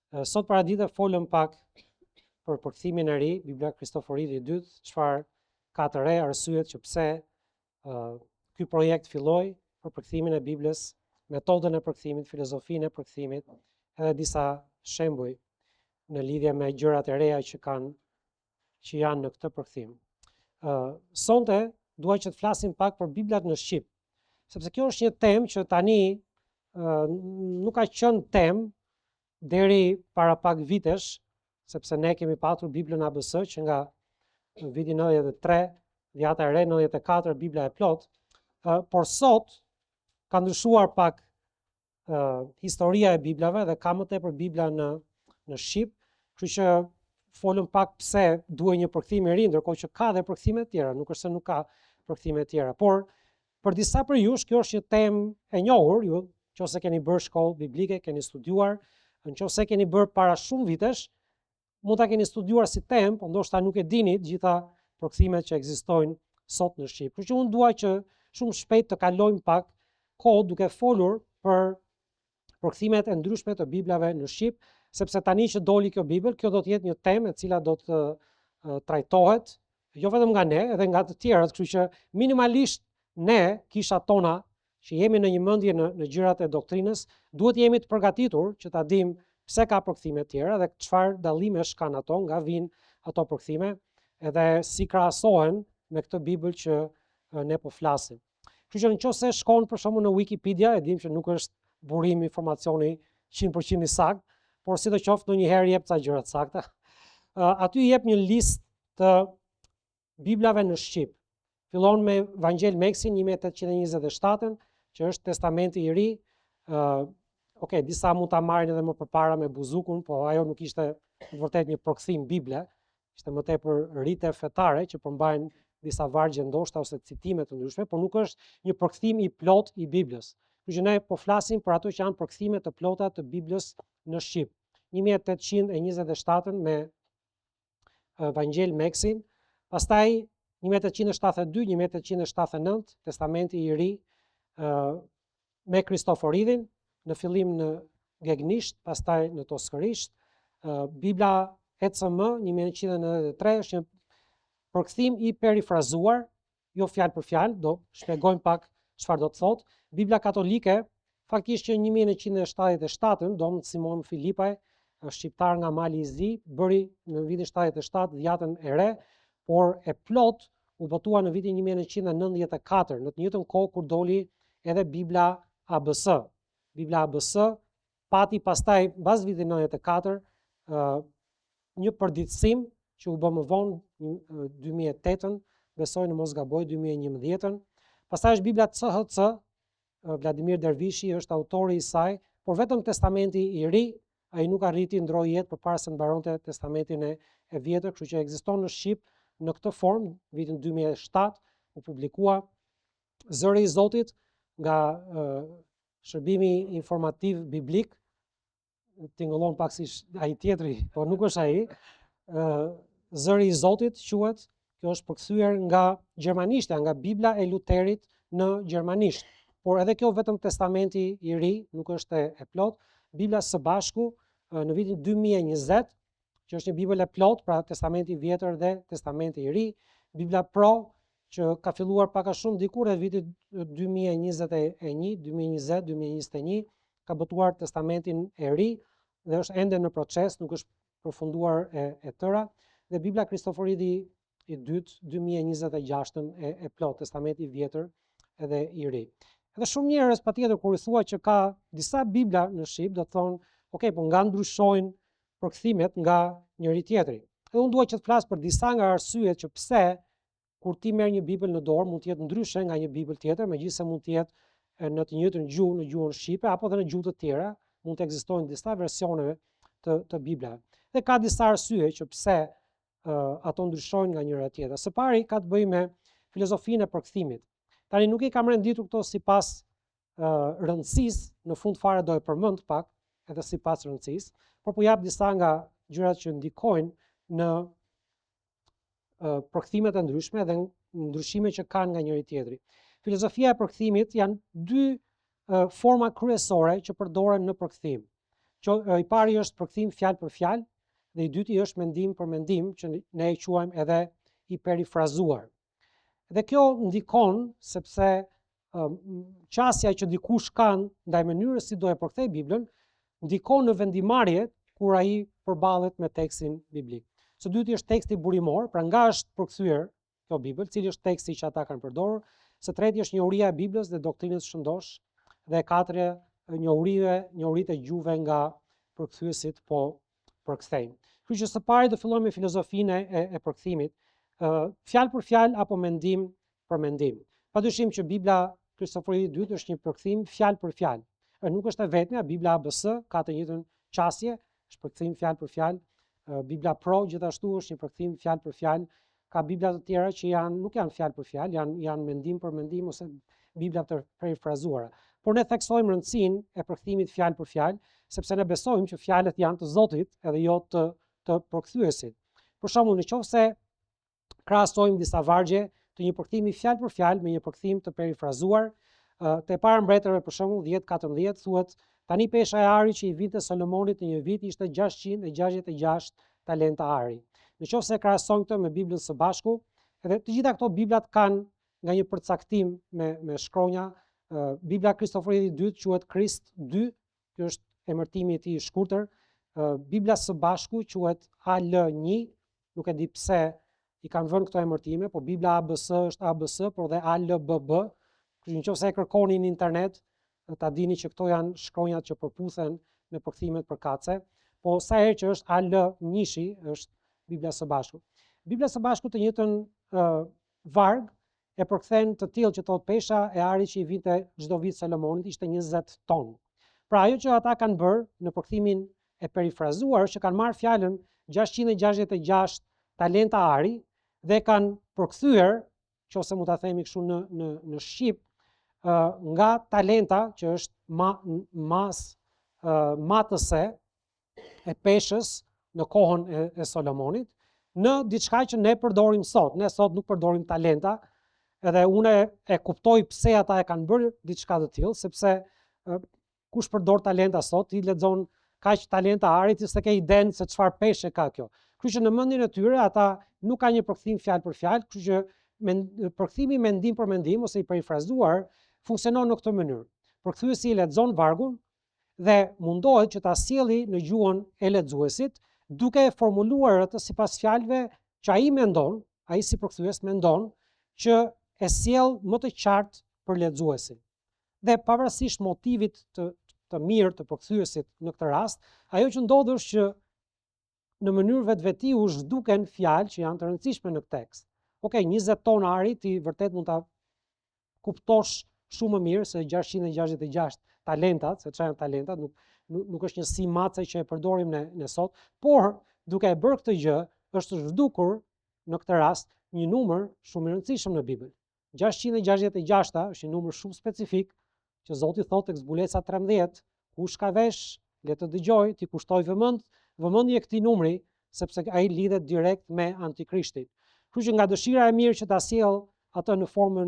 Sot paradite folëm pak për përkthimin e ri, Biblia Kristoforiti i dytë, çfarë ka të re, arsyet që pse ky projekt filloi për përkthimin e Biblës, metodën e përkthimit, filozofinë e përkthimit, edhe disa shembuj në lidhje me gjërat e reja që janë në këtë përkthim. Sonte dua që të flasim pak për Biblat në shqip, sepse kjo është një temë që tani nuk ka qenë temë deri para pak vitesh, sepse ne kemi patur Biblën ABS që nga vitin 93, vjata e re 94, Bibla e plot, por sot ka ndryshuar pak historia e Biblave dhe ka më tepër Bibla në shqip, kështu që folëm pak pse duhet një përkthim i ri, ndërkohë që ka dhe përkthime të tjera, nuk është se nuk ka përkthime të tjera, por për disa për jush kjo është një temë e njohur, ju nëse keni bërë shkollë biblike, keni studiuar, nëse keni bërë para shumë vitesh, mund ta keni studiuar si temë, por ndoshta nuk e dini të gjitha përkthimet që ekzistojnë sot në shqip. Kështu që unë dua që shumë shpejt të kalojmë pak kohë duke folur për përkthimet e ndryshme të Biblave në shqip, sepse tani që doli kjo Bibël, kjo do të jetë një temë e cila do të trajtohet jo vetëm nga ne, edhe nga të tjerët, kështu që minimalisht ne, kishat tona që jemi në një mendje në gjërat e doktrinës, duhet jemi të përgatitur që ta dimë pse ka përkthime të tjera dhe çfarë dallimesh kanë ato, nga vijnë ato përkthime, edhe si krahasohen me këtë Bibël që ne po flasim. Kështu që nëse shkon për shembull në Wikipedia, e dim që nuk është burim informacioni 100% i saktë, por sidoqoftë ndonjëherë jep ca gjëra të sakta. Aty jep një listë të Biblave në shqip. Fillon me Vangjel Meksin 1827, që është Testamenti i ri. Disa mund ta marrin edhe më përpara me Buzukun, po ajo nuk ishte vërtet një përkthim Bible, ishte më tepër rite fetare që përmbajnë disa vargje ndoshta ose citime të ndryshme, por nuk është një përkthim i plot i Biblës. Kështu që ne po flasim për ato që janë përkthime të plota të Biblës në shqip. 1827 me Vangjel Meksin, pastaj 1872, 1879, Testamenti i ri me Kristoforidhin, në fillim në gegnisht, pastaj në toskërisht. Bibla ECM 1993 është një përkthim i perifrazuar, jo fjalë për fjalë, do shpjegojmë pak çfarë do të thotë. Bibla katolike, faktikisht që 1977, domën Simon Filipaj, shqiptar nga Mali i Zi, bëri në vitin 77 dhjatën e re, por e plot u botua në vitin 1994, në të njëjtën kohë kur doli edhe Bibla ABS. Bibla ABS pati pastaj mbas vitit 94 një përditësim që u bë më vonë 2008, besoj në mos gaboj 2011. Pastaj është Bibla CHC, Vladimir Dervishi është autori i saj, por vetëm Testamenti i ri, ai nuk arriti ndroi jetë përpara se të mbaronte Testamentin e vjetër, kështu që ekziston në shqip në këtë formë, vitin 2007 u publikua Zëri i Zotit nga Shërbimi Informativ Biblik, tingëllon pak si ai tjetri, por nuk është ai. Zëri i Zotit quhet, kjo është përkthyer nga gjermanishtja, nga Bibla e Luterit në gjermanisht. Por edhe kjo vetëm Testamenti i ri, nuk është e plot. Bibla së bashku në vitin 2020, që është një Bibël e plot, pra Testamenti i vjetër dhe Testamenti i ri. Bibla Pro, që ka filluar pak a shumë dikur e vitit 2021, 2020-2021, ka botuar Testamentin e ri dhe është ende në proces, nuk është përfunduar e tëra. Dhe Bibla Kristoforiti i dytë 2026 e plot, Testamenti i vjetër edhe i ri. Edhe shumë njerëz patjetër kur i thua që ka disa Bibla në shqip, do thonë, po nga ndryshojnë përkthimet nga njëri tjetri. Edhe unë dua që të flas për disa nga arsyet që pse kur ti merr një Bibël në dorë mund të jetë ndryshe nga një Bibël tjetër, megjithëse mund të jetë në të njëjtën gjuhë, në gjuhën shqipe apo edhe në gjuhë të tjera, mund të ekzistojnë disa versione të Biblave. Dhe ka disa arsye që pse ato ndryshojnë nga njëra tjetra. Së pari ka të bëjë me filozofinë e përkthimit. Tani nuk i kam renditur këto sipas rëndësisë, në fund fare do e përmend pak edhe sipas rëndësisë, por po jap disa nga gjërat që ndikojnë në përkthimet e ndryshme dhe ndryshimet që kanë nga njëri tjetri. Filozofia e përkthimit janë dy forma kryesore që përdoren në përkthim. I pari është përkthim fjalë për fjalë dhe i dyti është mendim për mendim, që ne e quajmë edhe i perifrazuar. Dhe kjo ndikon sepse qasja që dikush kanë ndaj mënyrës si do e përkthej Biblën, ndikon në vendimarrje kur ai përballet me tekstin biblik. Së dyti është teksti burimor, pra nga është përkthyer kjo Bibël, cili është teksti që ata kanë përdorur. Së treti është njohuria e Biblës dhe doktrinës shëndosh, dhe e katërt njohuritë e gjuhëve nga përkthyesit po përkthejnë. Kështu që së pari do fillojmë me filozofinë e përkthimit, fjalë për fjalë apo mendim për mendim. Padyshim që Bibla Kristoforidi II është një përkthim fjalë për fjalë. Nuk është e vetmja, Bibla ABS ka të njëjtën qasje, është përkthim fjalë për fjalë. Bibla Pro gjithashtu është një përkthim fjalë për fjalë. Ka Bibla të tjera që nuk janë fjalë për fjalë, janë mendim për mendim ose Bibla të perifrazuara. Por ne theksojmë rëndësinë e përkthimit fjalë për fjalë, sepse ne besojmë që fjalët janë të Zotit edhe jo të përkthyesit. Për shembull, nëse krahasojmë disa vargje të një përkthimi fjalë për fjalë me një përkthim të perifrazuar, te Para Mbretërve për shembull 10:14 thuhet: tani pesha e ari që i vinte Solomonit në një vit ishte 666 talenta ari. Nëse krahasojmë këtë me Biblën së bashku, edhe të gjitha këto Biblat kanë nga një përcaktim me shkronja. Bibla Kristoforidi II quhet Krist 2, kjo është emërtimi i tij i shkurtër. Bibla së bashku quhet AL1, nuk e di pse i kanë vënë këto emërtime, po Bibla ABS është ABS, por dhe ALBB. Nëse e kërkoni në internet, ta dini që këto janë shkronjat që përputhen me përkthimet përkatëse, po sa herë që është AL1-shi është Bibla së bashku. Bibla së bashku të njëjtën varg e përkthen të tillë që thot pesha e arit që i vinte çdo vit Solomonit ishte 20 ton. Pra ajo që ata kanë bërë në përkthimin e perifrazuar është që kanë marrë fjalën 666 talenta ari dhe kanë përkthyer, nëse mund ta themi kështu në shqip, nga talenta që është matëse e peshës në kohën e Solomonit, në diçka që ne përdorim sot. Ne sot nuk përdorim talenta, edhe unë e kuptoj pse ata e kanë bërë diçka të tillë, sepse kush përdor talenta sot, i lexon kaq talenta arit, se ke iden se çfarë peshe ka kjo. Kështu që në mendjen e tyre ata nuk kanë një përkthim fjalë për fjalë, kështu që përkthimi mendim për mendim ose i perifrazuar funksionon në këtë mënyrë. Përkthyesi i lexon vargun dhe mundohet që ta sjellë në gjuhën e lexuesit, duke formuluar atë sipas fjalëve që ai mendon, ai si përkthyes mendon që e sjell më të qartë për lexuesin. Dhe pavarësisht motivit të mirë të përkthyesit në këtë rast, ajo që ndodh është që në mënyrë vetvetiu zhduken fjalë që janë të rëndësishme në tekst. Okej, 20 ton ari ti vërtet mund ta kuptosh shumë më mirë se 666 talentat, se çfarë janë talentat, nuk është një si mace që e përdorim ne sot, por duke e bërë këtë gjë, është zhdukur në këtë rast një numër shumë i rëndësishëm në Bibël. 666 është një numër shumë specifik që Zoti thotë tek Zbulesa 13, kush ka vesh, le të dëgjoj, ti kushtoj vëmendje këtij numri, sepse ai lidhet direkt me Antikrishtin. Kështu që nga dëshira e mirë që ta sjell atë në formë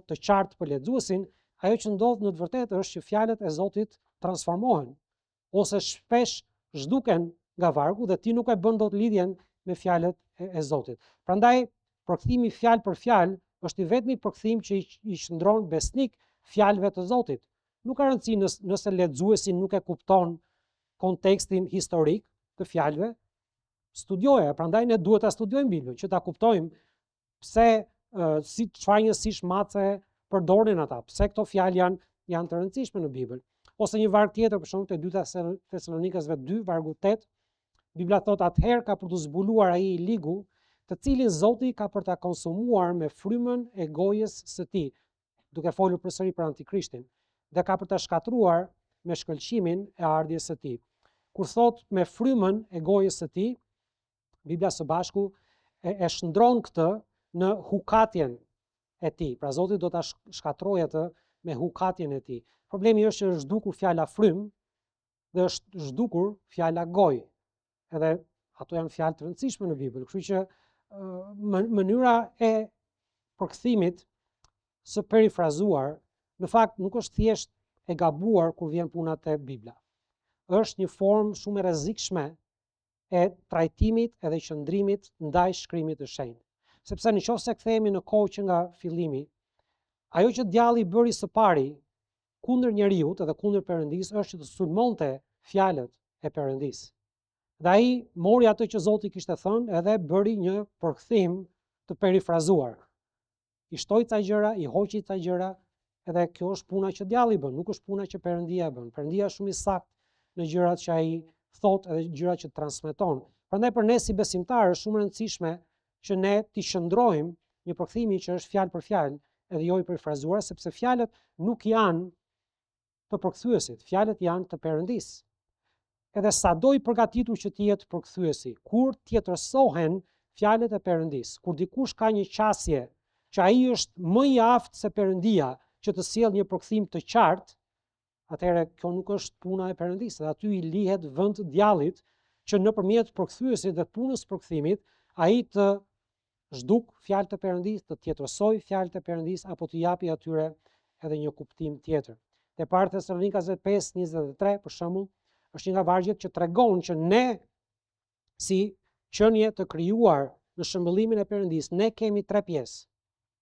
të qartë për lexuesin, ajo që ndodh në të vërtetë është që fjalët e Zotit transformohen ose shpesh zhduken nga vargu dhe ti nuk e bën dot lidhjen me fjalët e Zotit. Prandaj përkthimi fjalë për fjalë është i vetmi përkthim që i shndron besnik fjalëve të Zotit. Nuk ka rëndësi nëse lexuesi nuk e kupton kontekstin historik të fjalëve, studioje. Prandaj ne duhet ta studiojmë Biblën që ta kuptojmë pse çfarë njësish mace përdorin ata, pse këto fjalë janë të rëndësishme në Bibël. Ose një varg tjetër, për shembull te 2 Tesalonikasve 2 vargu 8, Bibla thot atëherë ka për të zbuluar ai i ligu, të cilin Zoti ka për ta konsumuar me frymën e gojës së tij, duke folur përsëri për Antikrishtin, dhe ka për ta shkatruar me shkëlqimin e ardhjes së tij. Kur thot me frymën e gojës së tij, Bibla së bashku e shndron këtë në hukatjen e tij. Pra Zoti do ta shkatrojë atë me hukatjen e tij. Problemi është që është zhdukur fjala frym dhe është zhdukur fjala gojë. Edhe ato janë fjalë të rëndësishme në Bibël. Kështu që mënyra e përkthimit së perifrazuar në fakt nuk është thjesht e gabuar kur vjen puna te Bibla. është një formë shumë e rrezikshme e trajtimit edhe qëndrimit ndaj shkrimit të shenjtë. Sepse nëse kthehemi në kohë që nga fillimi, ajo që djalli bëri së pari kundër njeriut edhe kundër Perëndisë është që të sulmonte fjalët e Perëndisë. Dhe ai mori atë që Zoti kishte thënë edhe bëri një përkthim të perifrazuar. I shtoi ca gjëra, i hoqi ca gjëra, edhe kjo është puna që djalli bën, nuk është puna që Perëndia bën. Perëndia është shumë i saktë në gjërat që ai thot edhe gjërat që transmeton. Prandaj për ne si besimtarë është shumë e rëndësishme që ne të qëndrojmë një përkthimi që është fjalë për fjalë edhe jo i perifrazuar, sepse fjalët nuk janë të përkthyesit, fjalët janë të Perëndisë. Edhe sado i përgatitur që të jetë përkthyesi, kur tjetërsohen fjalët e Perëndisë, kur dikush ka një qasje që ai është më i aftë se Perëndia që të sjellë një përkthim të qartë, atëherë kjo nuk është puna e Perëndisë, dhe aty i lihet vend djallit që nëpërmjet përkthyesit dhe punës përkthimit ai të zhduk fjalët e Perëndisë, të tjetërsoj fjalët e Perëndisë apo të japi atyre edhe një kuptim tjetër. Te parë Thesalonikasve 5:23 për shembull, është një nga vargjet që tregon që ne si qenie të krijuar në shëmbëllimin e Perëndisë, ne kemi 3 pjesë.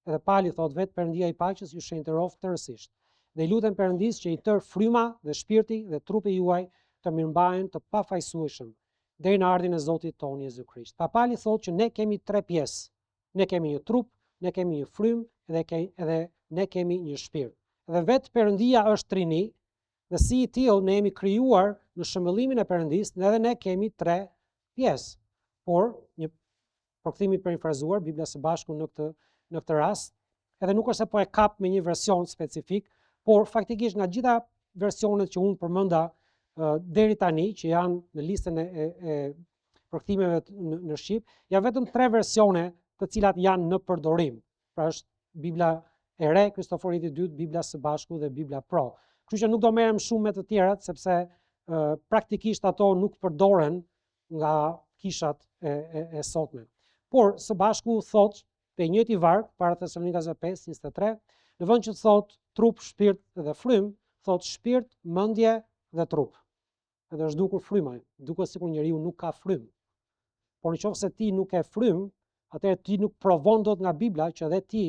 Edhe Pali thot vetë Perëndia i paqes ju shenjtëroft tërësisht. Dhe i lutem Perëndisë që i tërë fryma dhe shpirti dhe trupi juaj të mirëmbahen të pafajsueshëm deri në ardhin e Zotit tonë Jezu Krisht. Pali thot që ne kemi 3 pjesë. Ne kemi një trup, ne kemi një frymë edhe ne kemi një shpirt. Dhe vetë Perëndia është trini, dhe si i tillë ne jemi krijuar në shëmbëllimin e Perëndisë, edhe ne kemi 3 pjesë. Por një përkthim i perifrazuar, Bibla së Bashku në këtë rast, edhe nuk është se po e kap me një version specifik, por faktikisht nga gjitha versionet që unë përmenda deri tani, që janë në listën e përkthimeve në shqip, janë vetëm 3 versione të cilat janë në përdorim. Pra është Bibla e re, Kristoforiti II, Bibla së Bashku dhe Bibla Pro. Kështu që nuk do merrem shumë me të tjerat, sepse praktikisht ato nuk përdoren nga kishat e sotme. Por së Bashku thot te njëjti varg para Thesalonikasve 5:23, në vend që thot trup, shpirt dhe frymë, thot shpirt, mendje dhe trup. Edhe është dukur fryma, duket sikur njeriu nuk ka frymë. Por nëse ti nuk ke frymë, atëherë ti nuk provon dot nga Bibla që edhe ti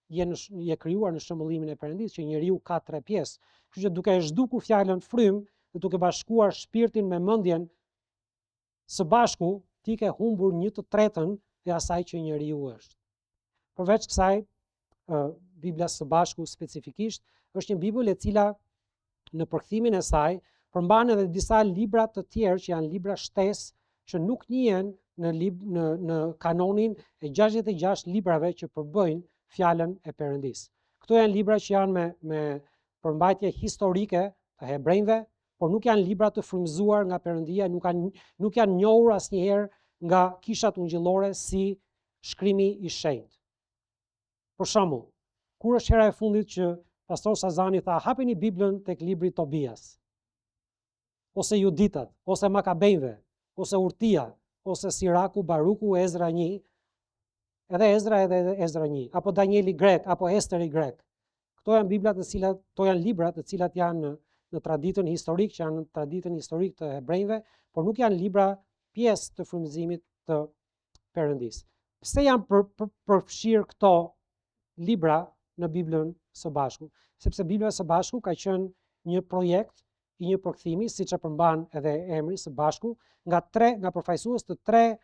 je krijuar në shëmbëllimin e Perëndisë, që njeriu ka 3 pjesë. Kështu që duke zhdukur fjalën frymë dhe duke bashkuar shpirtin me mendjen, së bashku ti ke humbur 1/3 e asaj që njeriu është. Përveç kësaj, Bibla së Bashku specifikisht është një Bibël e cila në përkthimin e saj përmban edhe disa libra të tjerë që janë libra shtesë që nuk njihen në kanonin e 66 librave që përbëjnë fjalën e Perëndisë. Këto janë libra që janë me përmbajtje historike të hebrejve, por nuk janë libra të frymëzuar nga Perëndia, nuk janë njohur asnjëherë nga kishat ungjillore si shkrimi i shenjtë. Për shembull, kur është hera e fundit që pastor Sazani tha hapeni Biblën tek libri Tobias, ose Juditat, ose Makabejve, ose Urtia, ose Siraku, Baruku, Ezra 1, edhe Ezra 1, apo Danieli grek, apo Esteri grek. Këto janë Biblat të cilat, to janë librat të cilat janë në traditën historik, që janë në traditën historik të hebrejve, por nuk janë libra pjesë të frymëzimit të Perëndisë. Pse janë përfshirë këto libra në Biblën së Bashku? Sepse Bibla së Bashku ka qenë një projekt i një përkthimi, siç e përmban edhe emri së Bashku, nga përfaqësues të 3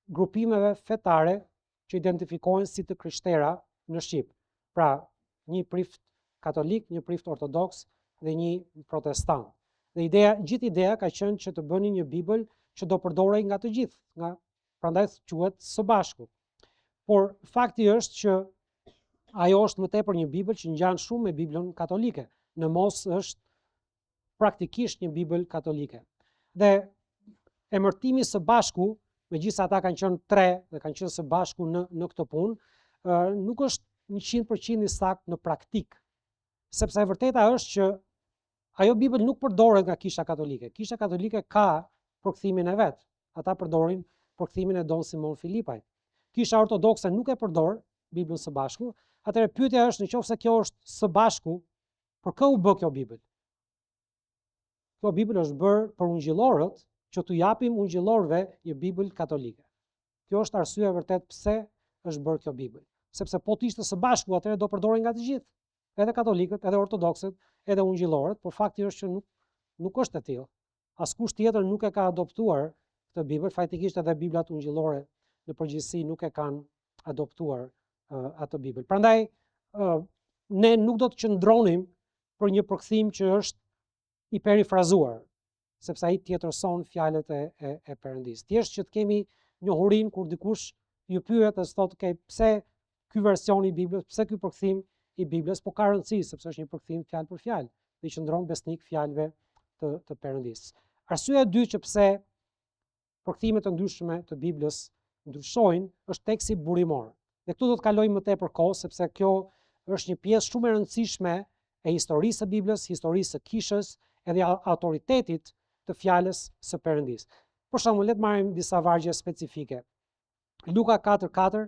grupimeve fetare që identifikohen si të krishtera në Shqip. Pra, një prift katolik, një prift ortodoks dhe një protestant. Dhe gjithë ideja ka qenë që të bëni një Bibël që do përdorej nga të gjithë, prandaj quhet së Bashku. Por fakti është që ajo është më tepër një Bibël që ngjan shumë me Biblën katolike. Në mos është praktikisht një Bibël katolike. Dhe emërtimi së Bashku, megjithëse ata kanë qenë 3 dhe kanë qenë së bashku në këtë punë, nuk është 100% i saktë në praktik. Sepse e vërteta është që ajo Bibël nuk përdoret nga Kisha Katolike. Kisha Katolike ka përkthimin e vet. Ata përdorin përkthimin e Don Simon Filipaj. Kisha Ortodokse nuk e përdor Biblën së Bashku. Atëherë pyetja është, nëse kjo është së bashku, për kë u bë kjo Bibël? Kjo Bibël është bërë për ungjillorët që t'u japim ungjillorëve një Bibël katolike. Kjo është arsyeja vërtet pse është bërë kjo Bibël. Sepse po të ishte së bashku atëherë do përdoren nga të gjithë, edhe katolikët, edhe ortodoksët, edhe ungjillorët, por fakti është që nuk është e tillë. Askush tjetër nuk e ka adoptuar këtë Bibël, faktikisht edhe Biblat ungjillore në përgjithësi nuk e kanë adoptuar atë Bibël. Prandaj ne nuk do të qëndronim për një përkthim që është i perifrazuar, sepse ai tjetërson fjalët e Perëndis. Thjesht që të kemi njohurinë kur dikush ju pyet as thotë pse ky version i Biblës, pse ky përkthim i Biblës, po ka rëndësi sepse është një përkthim fjalë për fjalë, dhe qëndron besnik fjalëve të Perëndis. Arsyeja e dytë që pse përkthimet të ndryshme të Biblës ndryshojnë është teksti burimor. Dhe këtu do të kalojmë më tepër kohë sepse kjo është një pjesë shumë e rëndësishme e historisë së Biblës, historisë së kishës, edhe autoritetit të fjalës së Perëndis. Për shembull, le të marrim disa vargje specifike. Luka 4:4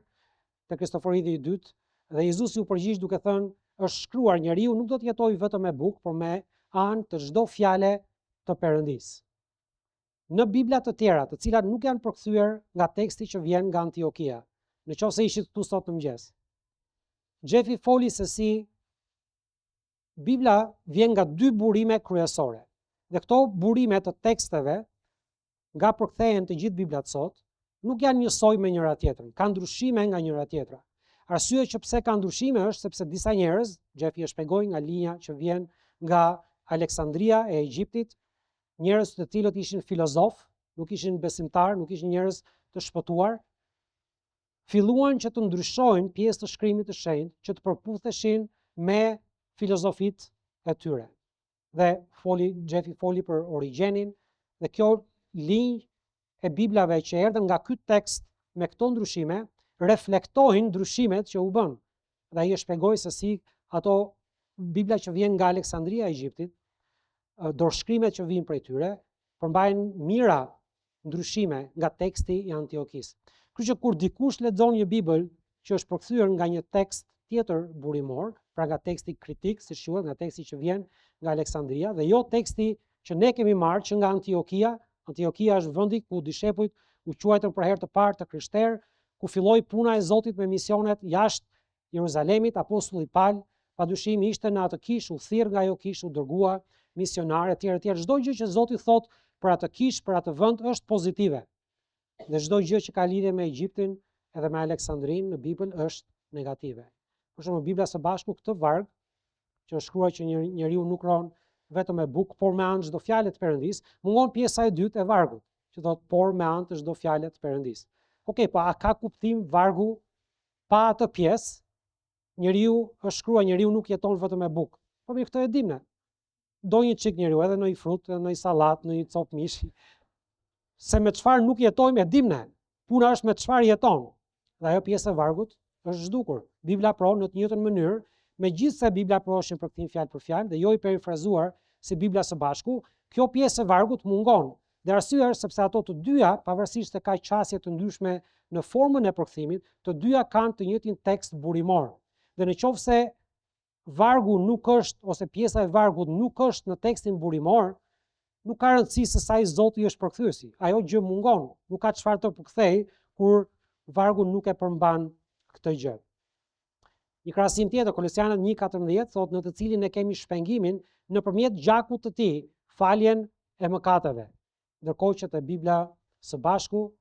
te Kristoforidi i dytë, dhe Jezusi u përgjigj duke thënë, është shkruar, njeriu nuk do të jetojë vetëm me bukë, por me anë të çdo fjale të Perëndis. Në Bibla të tjera, të cilat nuk janë përkthyer nga teksti që vjen nga Antiokia, nëse ishit këtu sot në mëngjes, Xhefi foli se si Bibla vjen nga dy burime kryesore. Dhe këto burime të teksteve, nga përkthehen të gjithë Biblat sot, nuk janë njësoj me njëra tjetrën, kanë ndryshime nga njëra tjetra. Arsye që pse kanë ndryshime është sepse disa njerëz, Xhefi e shpjegoi, nga linja që vjen nga Aleksandria e Egjiptit, njerëz të cilët ishin filozof, nuk ishin besimtar, nuk ishin njerëz të shpëtuar, filluan që të ndryshojnë pjesë të shkrimit të shenjtë, që të përputheshin me filozofit e tyre. Dhe Xhefi foli për Origenin, dhe kjo linjë e Biblave që erdhën nga ky tekst me këto ndryshime, reflektojnë ndryshimet që u bën. Dhe ai e shpjegoi se si ato Bibla që vjen nga Aleksandria e Egjiptit, dorëshkrimet që vijnë prej tyre, përmbajnë mira ndryshime nga teksti i Antiokisë. Kështu që kur dikush lexon një Bibël që është përkthyer nga një tekst tjetër burimor, pra nga teksti kritik, siç quhet, nga teksti që vjen nga Aleksandria, dhe jo teksti që ne kemi marrë që nga Antiokia. Antiokia është vendi ku dishepujt u quajtën për herë të parë të krishterë, ku filloi puna e Zotit me misionet jashtë Jeruzalemit. Apostulli Paul padyshim ishte në atë kishë, u thirr nga ajo kishë, u dërgua misionarë etj. Çdo gjë që Zoti thot për atë kishë, për atë vend është pozitive. Dhe çdo gjë që ka lidhje me Egjiptin edhe me Aleksandrinë në Bibël është negative. Për shembull, Bibla së bashku këtë varg që është shkruar që njeriu nuk ron vetëm me bukë, por me anë çdo fjalë të Perëndis, mungon pjesa e dytë e vargut, që thotë por me anë të çdo fjalë të Perëndis. Okej, po a ka kuptim vargu pa atë pjesë? Njeriu është shkruar, njeriu nuk jeton vetëm me bukë. Po mirë, këtë e dim ne. Do një çik njeriu edhe në një frut, edhe në një sallat, në një copë mishi. Se me çfarë nuk jetojmë e dim ne. Puna është me çfarë jeton. Dhe ajo pjesë e vargut është zhdukur. Bibla në të njëjtën mënyrë, megjithse Bibla është një përkthim fjalë për fjalë dhe jo i perifrazuar si Bibla së bashku, kjo pjesë e vargut mungon. Dhe arsyeja është sepse ato të dyja, pavarësisht se ka qasje të ndryshme në formën e përkthimit, të dyja kanë të njëjtin tekst burimor. Dhe nëse vargu nuk është, ose pjesa e vargut nuk është në tekstin burimor, nuk ka rëndësi se sa i Zoti është përkthyesi. Ajo gjë mungon, nuk ka çfarë të përkthej kur vargu nuk e përmban këtë gjë. Një krahasim tjetër, Kolosianët 1:14 thotë, në të cilin ne kemi shpengimin nëpërmjet gjakut të tij, faljen e mëkateve. Ndërkohë që te Bibla së bashku,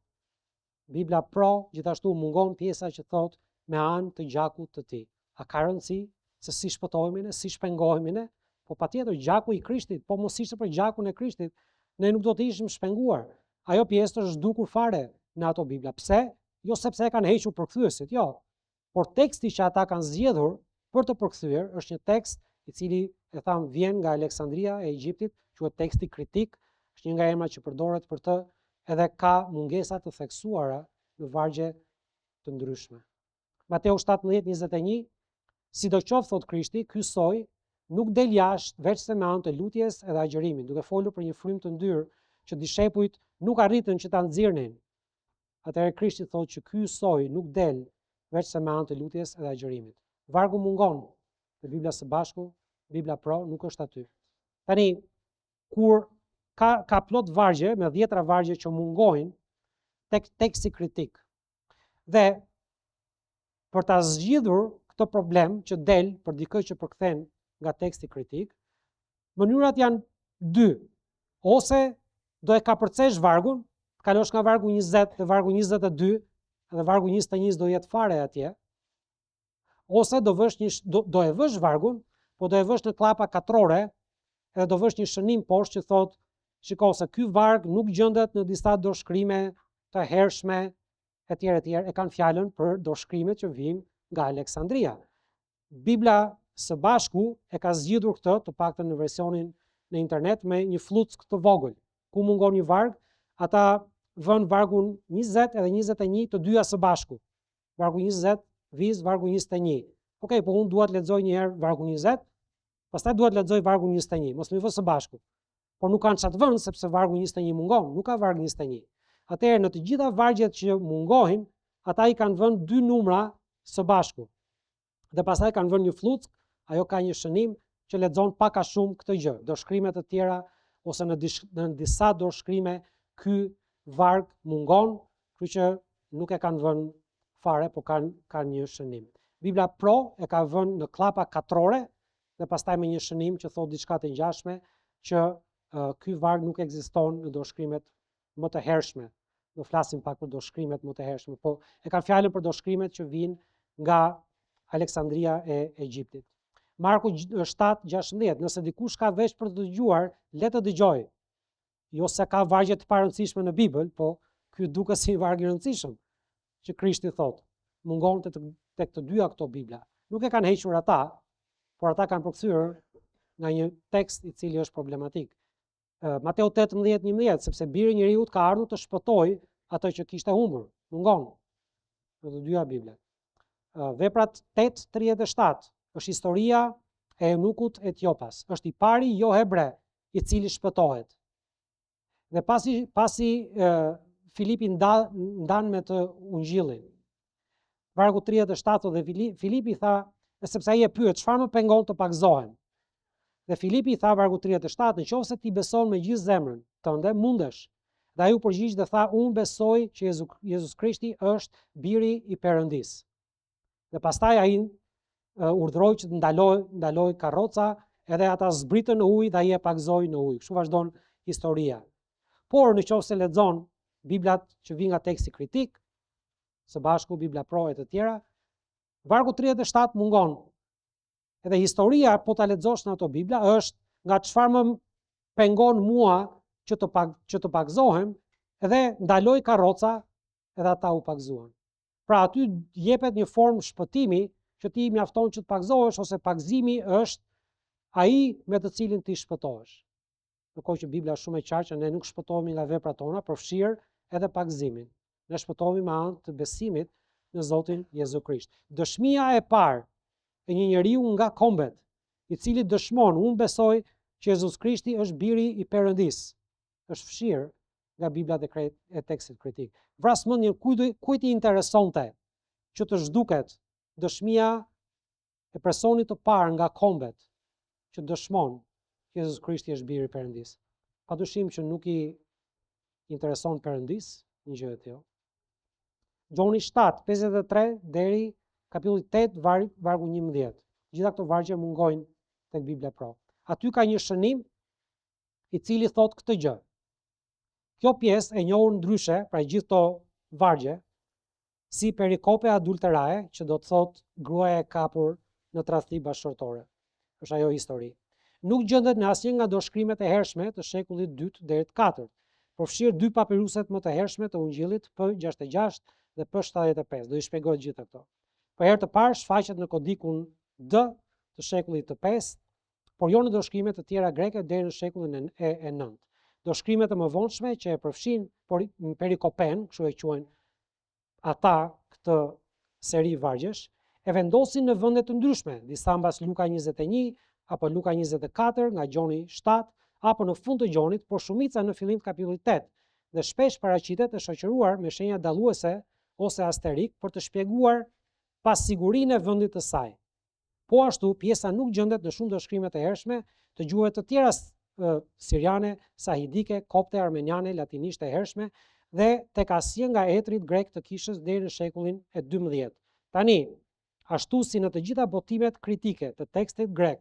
Bibla Pro, gjithashtu mungon pjesa që thotë me anë të gjakut të tij. A ka rëndësi se si shpëtohemi ne, si shpengohemi ne? Po patjetër gjaku i Krishtit, po mos ishte për gjakun e Krishtit, ne nuk do të ishim shpenguar. Ajo pjesë është zhdukur fare në ato Bibla. Pse? Jo sepse e kanë hequr përkthyesit, jo. Por teksti që ata kanë zgjedhur për të përkthyer është një tekst i cili e tham vjen nga Aleksandria e Egjiptit, quhet teksti kritik, është një nga emrat që përdoret për të, edhe ka mungesa të theksuara në vargje të ndryshme. Mateu 17:21, sidoqoftë thot Krishti, ky soi nuk del jashtë veç se me anë të lutjes edhe agjërimit, duke folur për një frymë të ndyrë që dishepujt nuk arritën që ta nxirrnin. Atëherë Krishti thotë që ky soi nuk del veç se me anë të lutjes edhe agjërimit. Vargu mungon në Bibla së bashku, Bibla Pro nuk është aty. Tani, kur ka plot vargje, me 10 vargje që mungohin tek teksti kritik. Dhe për ta zgjidhur këtë problem që del për dikë që përkthen nga teksti kritik, mënyrat janë 2. Ose do e kapërcesh vargun, kalosh nga vargu 20 dhe vargu 22, dhe vargu 21 do jetë fare atje, ose do e vësh vargun, po do e vësh në klapa katrore, edhe do vësh një shënim poshtë që thot, shiko se ky varg nuk gjendet në disa dorëshkrime të hershme, etj. E kanë fjalën për dorëshkrimet që vijnë nga Aleksandria. Bibla së bashku e ka zgjidhur këtë, të paktën në versionin në internet, me një fluck të vogël. Ku mungon një varg, ata vën vargun 20 edhe 21 të dyja së bashku. Vargu 20 viz vargu 21. Okej, po unë dua të lexoj një herë vargun 20, pastaj dua të lexoj vargun 21, mos më vë së bashku. Por nuk kanë çat vën sepse vargu 21 mungon, nuk ka varg 21. Atëherë në të gjitha vargjet që mungohin, ata i kanë vënë 2 numra së bashku. Dhe pastaj kanë vënë një fluck, ajo ka një shënim që lexon pak a shumë këtë gjë. Dorëshkrime të tjera ose në disa dorëshkrime ky varg mungon, kështu që nuk e kanë vënë fare, po kanë një shënim. Bibla Pro e ka vënë në klapa katrore dhe pastaj me një shënim që thot diçka të ngjashme që ky varg nuk ekziston në dorëshkrimet më të hershme. Do flasim pak për dorëshkrimet më të hershme, po e kanë fjalën për dorëshkrimet që vijnë nga Aleksandria e Egjiptit. Marku 7:16, nëse dikush ka vesh për të dëgjuar, le të dëgjojë. Jo se ka vargje të parëndësishme në Bibël, po ky duket si varg i rëndësishëm që Krishti thot. Mungon tek të dyja këto Bibla. Nuk e kanë hequr ata, por ata kanë përkthyer nga një tekst i cili është problematik. Mateu 18:11, sepse biri i njeriut ka ardhur të shpëtojë atë që kishte humbur. Mungon në të dyja Biblat. Veprat 8:37 është historia e eunukut Etiopas. Është i pari jo hebre i cili shpëtohet. Dhe pasi Filipi ndan me të ungjillin. Vargu 37 dhe Filipi tha, sepse ai e pyet, çfarë më pengon të pagzohem? Dhe Filipi i tha vargu 37, nëse ti beson me gjithë zemrën tënde, mundesh. Dhe ai u përgjigj dhe tha, unë besoj që Jezus Krishti është biri i Perëndis. Dhe pastaj ai urdhëroi që të ndaloj karroca, edhe ata zbritën në ujë dhe ai e pagzoi në ujë. Kështu vazhdon historia. Por nëse lexon Biblat që vijnë nga teksti kritik, së bashku Bibla Pro e të tjera, vargu 37 mungon. Edhe historia, po ta lexosh në ato Bibla, është nga çfarë më pengon mua që të pagzohem, edhe ndaloj karroca, edhe ata u pagzuan. Pra aty jepet një formë shpëtimi që ti mjafton që të pagzohesh, ose pagzimi është ai me të cilin ti shpëtohesh. Ndërkohë që Bibla është shumë e qartë që ne nuk shpëtohemi nga veprat tona, përfshirë edhe pagzimin. Ne shpëtohemi me anë të besimit në Zotin Jezu Krisht. Dëshmia e parë e një njeriu nga kombet, i cili dëshmon, unë besoj që Jezus Krishti është biri i Perëndis, është fshirë nga Bibla e tekstit kritik. Vras mendjen kujt i interesonte që të zhduket dëshmia e personit të parë nga kombet që dëshmon që Jezus Krishti është biri i Perëndis. Padyshim që nuk i intereson Perëndis një gjë e tillë. Gjoni 7:53 deri kapitulli 8 vargu 11. Gjitha këto vargje mungojnë tek Bibla Pro. Aty ka një shënim i cili thot këtë gjë. Kjo pjesë e njohur ndryshe, pra gjithë këto vargje, si perikope adulterae, që do të thot gruaja e kapur në tradhti bashkëtorë. Është ajo histori. Nuk gjendet në asnjë nga dorëshkrimet e hershme të shekullit 2 deri të 4. Përfshirë 2 papiruset më të hershme të Ungjillit, P66 dhe P75. Do i shpjegoj gjithë këto. Për herë të parë shfaqet në kodikun D të shekullit të 5, por jo në dorëshkrimet të tjera greke deri në shekullin e 9. Dorëshkrimet e mëvonshme që e përfshin perikopen, kështu e quajnë ata këtë seri vargjesh, e vendosin në vende të ndryshme, disa mbas Luka 21 apo Luka 24 nga Gjoni 7, apo në fund të Gjonit, por shumica në fillim të kapitullit 8, dhe shpesh paraqitet e shoqëruar me shenja dalluese ose asterik për të shpjeguar pasigurinë e vendit të saj. Po ashtu, pjesa nuk gjendet në shumë dorëshkrimet e hershme të gjuhëve të tjera siriane, sahidike, kopte, armeniane, latinishte e hershme dhe tek asnjë nga etrit grek të kishës deri në shekullin e 12. Tani, ashtu si në të gjitha botimet kritike të tekstit grek,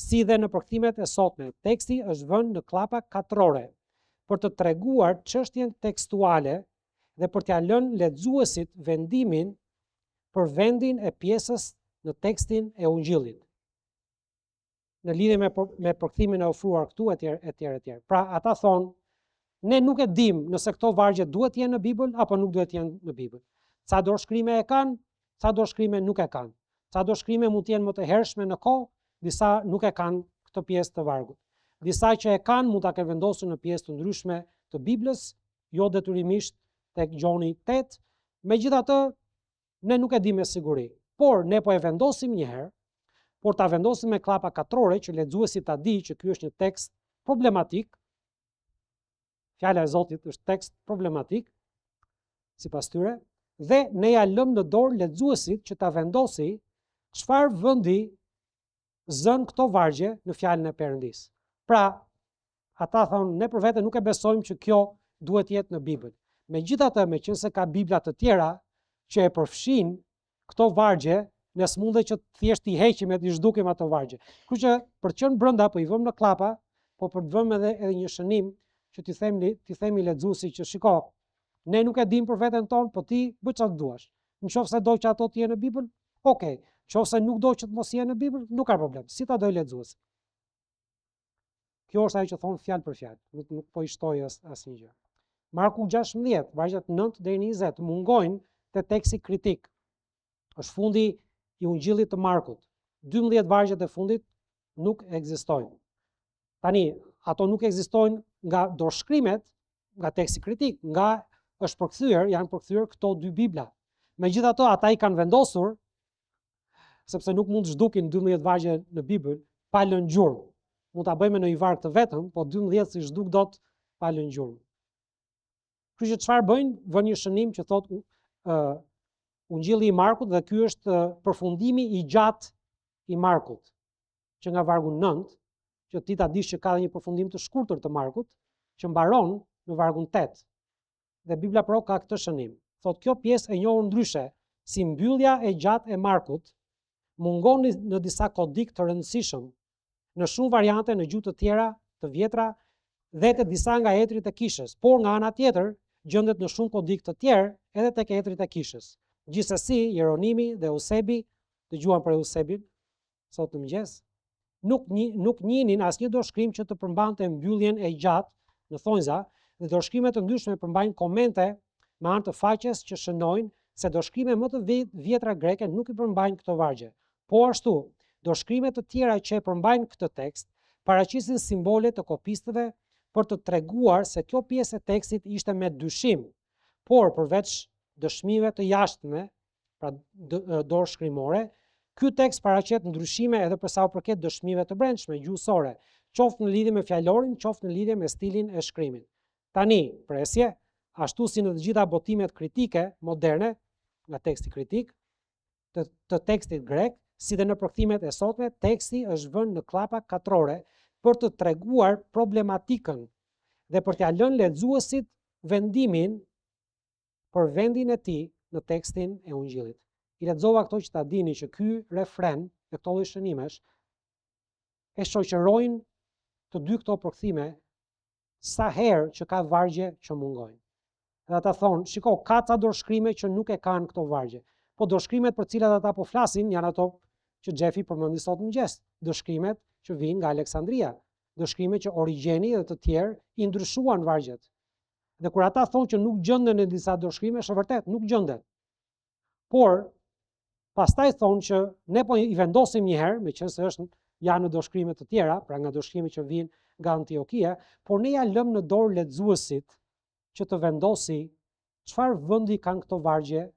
si dhe në përkthimet e sotme, teksti është vënë në klapa katrore për të treguar çështjen tekstuale dhe për t'ia lënë lexuesit vendimin për vendin e pjesës në tekstin e Ungjillit. Në lidhje me përkthimin e ofruar këtu etj. Pra ata thonë, ne nuk e dim nëse këto vargje duhet të jenë në Bibël apo nuk duhet të jenë në Bibël. Ca dorëshkrime e kanë, ca dorëshkrime nuk e kanë. Ca dorëshkrime mund të jenë më të hershme në kohë, disa nuk e kanë këtë pjesë të vargut. Disa që e kanë mund ta kenë vendosur në pjesë të ndryshme të Biblës, jo detyrimisht tek Gjoni 8. Megjithatë, ne nuk e dim me siguri. Por ne po e vendosim një herë, por ta vendosim me klapa katrore që lexuesi ta di që ky është një tekst problematik. Fjala e Zotit është tekst problematik sipas tyre, dhe ne ja lëm në dorë lexuesit që ta vendosi çfarë vendi zën këto vargje në fjalën e Perëndis. Pra, ata thonë, ne për vete nuk e besojmë që kjo duhet jetë në Bibël. Megjithatë, meqense ka Bibla të tjera që e përfshin këto vargje, ne s'mundej që thjesht i heqim e t'i zhdukim ato vargje. Kështu që për të qenë brenda, po i vëmë në klapa, po për të vëmë edhe një shënim që t'i themi lexuesit që shiko, ne nuk e dim për veten tonë, po ti bëj çfarë duash. Nëse do që ato të jenë në Bibël, okay. Nëse nuk do që të mos jenë në Bibël, nuk ka problem. Si ta doj lexuesi. Kjo është ajo që thon fjalë për fjalë, nuk po i shtoj asnjë gjë. Marku 16, vargjet 9 deri në 20 mungojnë te teksti kritik. Është fundi i Ungjillit të Markut. 12 vargjet e fundit nuk ekzistojnë. Tani, ato nuk ekzistojnë nga dorëshkrimet, nga teksti kritik, nga janë përkthyer këto dy Bibla. Megjithatë, ata i kanë vendosur, sepse nuk mund të zhdukin 12 vargje në Bibël pa lënë gjurmë. Mund ta bëjmë në një varg të vetëm, po 12 si zhduk dot pa lënë gjurmë. Kështu që çfarë bëjnë? Vënë një shënim që thotë Ungjilli i Markut, dhe ky është përfundimi i gjatë i Markut, që nga vargu 9, që ti ta dish që ka një përfundim të shkurtër të Markut, që mbaron në vargun 8. Dhe Bibla Pro ka këtë shënim. Thotë kjo pjesë e njohur ndryshe si mbyllja e gjatë e Markut mungon në disa kodik të rëndësishëm, në shumë variante në gjuhë të tjera, të vjetra dhe të disa nga etrit e kishës, por nga ana tjetër gjendet në shumë kodik të tjerë edhe tek etrit e kishës. Gjithsesi, Jeronimi dhe Eusebi, dëgjuan për Eusebin sot në mëngjes, nuk njihnin asnjë dorëshkrim që të përmbante mbylljen e gjatë në thonjza, dhe dorëshkrimet të ndryshme përmbajnë komente me anë të faqes që shënojnë se dorëshkrime më të vjetra greke nuk i përmbajnë këto vargje. Po ashtu, dorëshkrimet të tjera që e përmbajnë këtë tekst paraqisin simbole të kopistëve për të treguar se kjo pjesë e tekstit ishte me dyshim, por përveç dëshmive të jashtme, pra dorëshkrimore, ky tekst paraqet ndryshime edhe për sa u përket dëshmive të brendshme gjuhësore, qoftë në lidhje me fjalorin, qoftë në lidhje me stilin e shkrimit. Tani, presje, ashtu si në të gjitha botimet kritike moderne, nga teksti kritik, të tekstit grek, si dhe në përkthimet e sotme, teksti është vënë në klapa katrore për të treguar problematikën dhe për t'ia lënë lexuesit vendimin për vendin e tij në tekstin e Ungjillit. I lexova këto që ta dini që ky refren dhe këto lloj shënimesh e shoqërojnë të dy këto përkthime sa herë që ka vargje që mungojnë. Dhe ata thonë, shiko, ka ca dorëshkrime që nuk e kanë këto vargje. Po dorëshkrimet për cilat ata po flasin janë ato që Xhefi përmendi sot mëngjes, dorëshkrimet që vijnë nga Aleksandria, dorëshkrimet që Origjeni dhe të tjerë i ndryshuan vargjet. Dhe kur ata thonë që nuk gjenden në disa dorëshkrime, është vërtet, nuk gjenden. Por pastaj thonë që ne po i vendosim një herë, meqense është janë në dorëshkrime të tjera, pra nga dorëshkrime që vijnë nga Antiokia, por ne ja lëm në dorë lexuesit që të vendosi çfarë vendi kanë këto vargje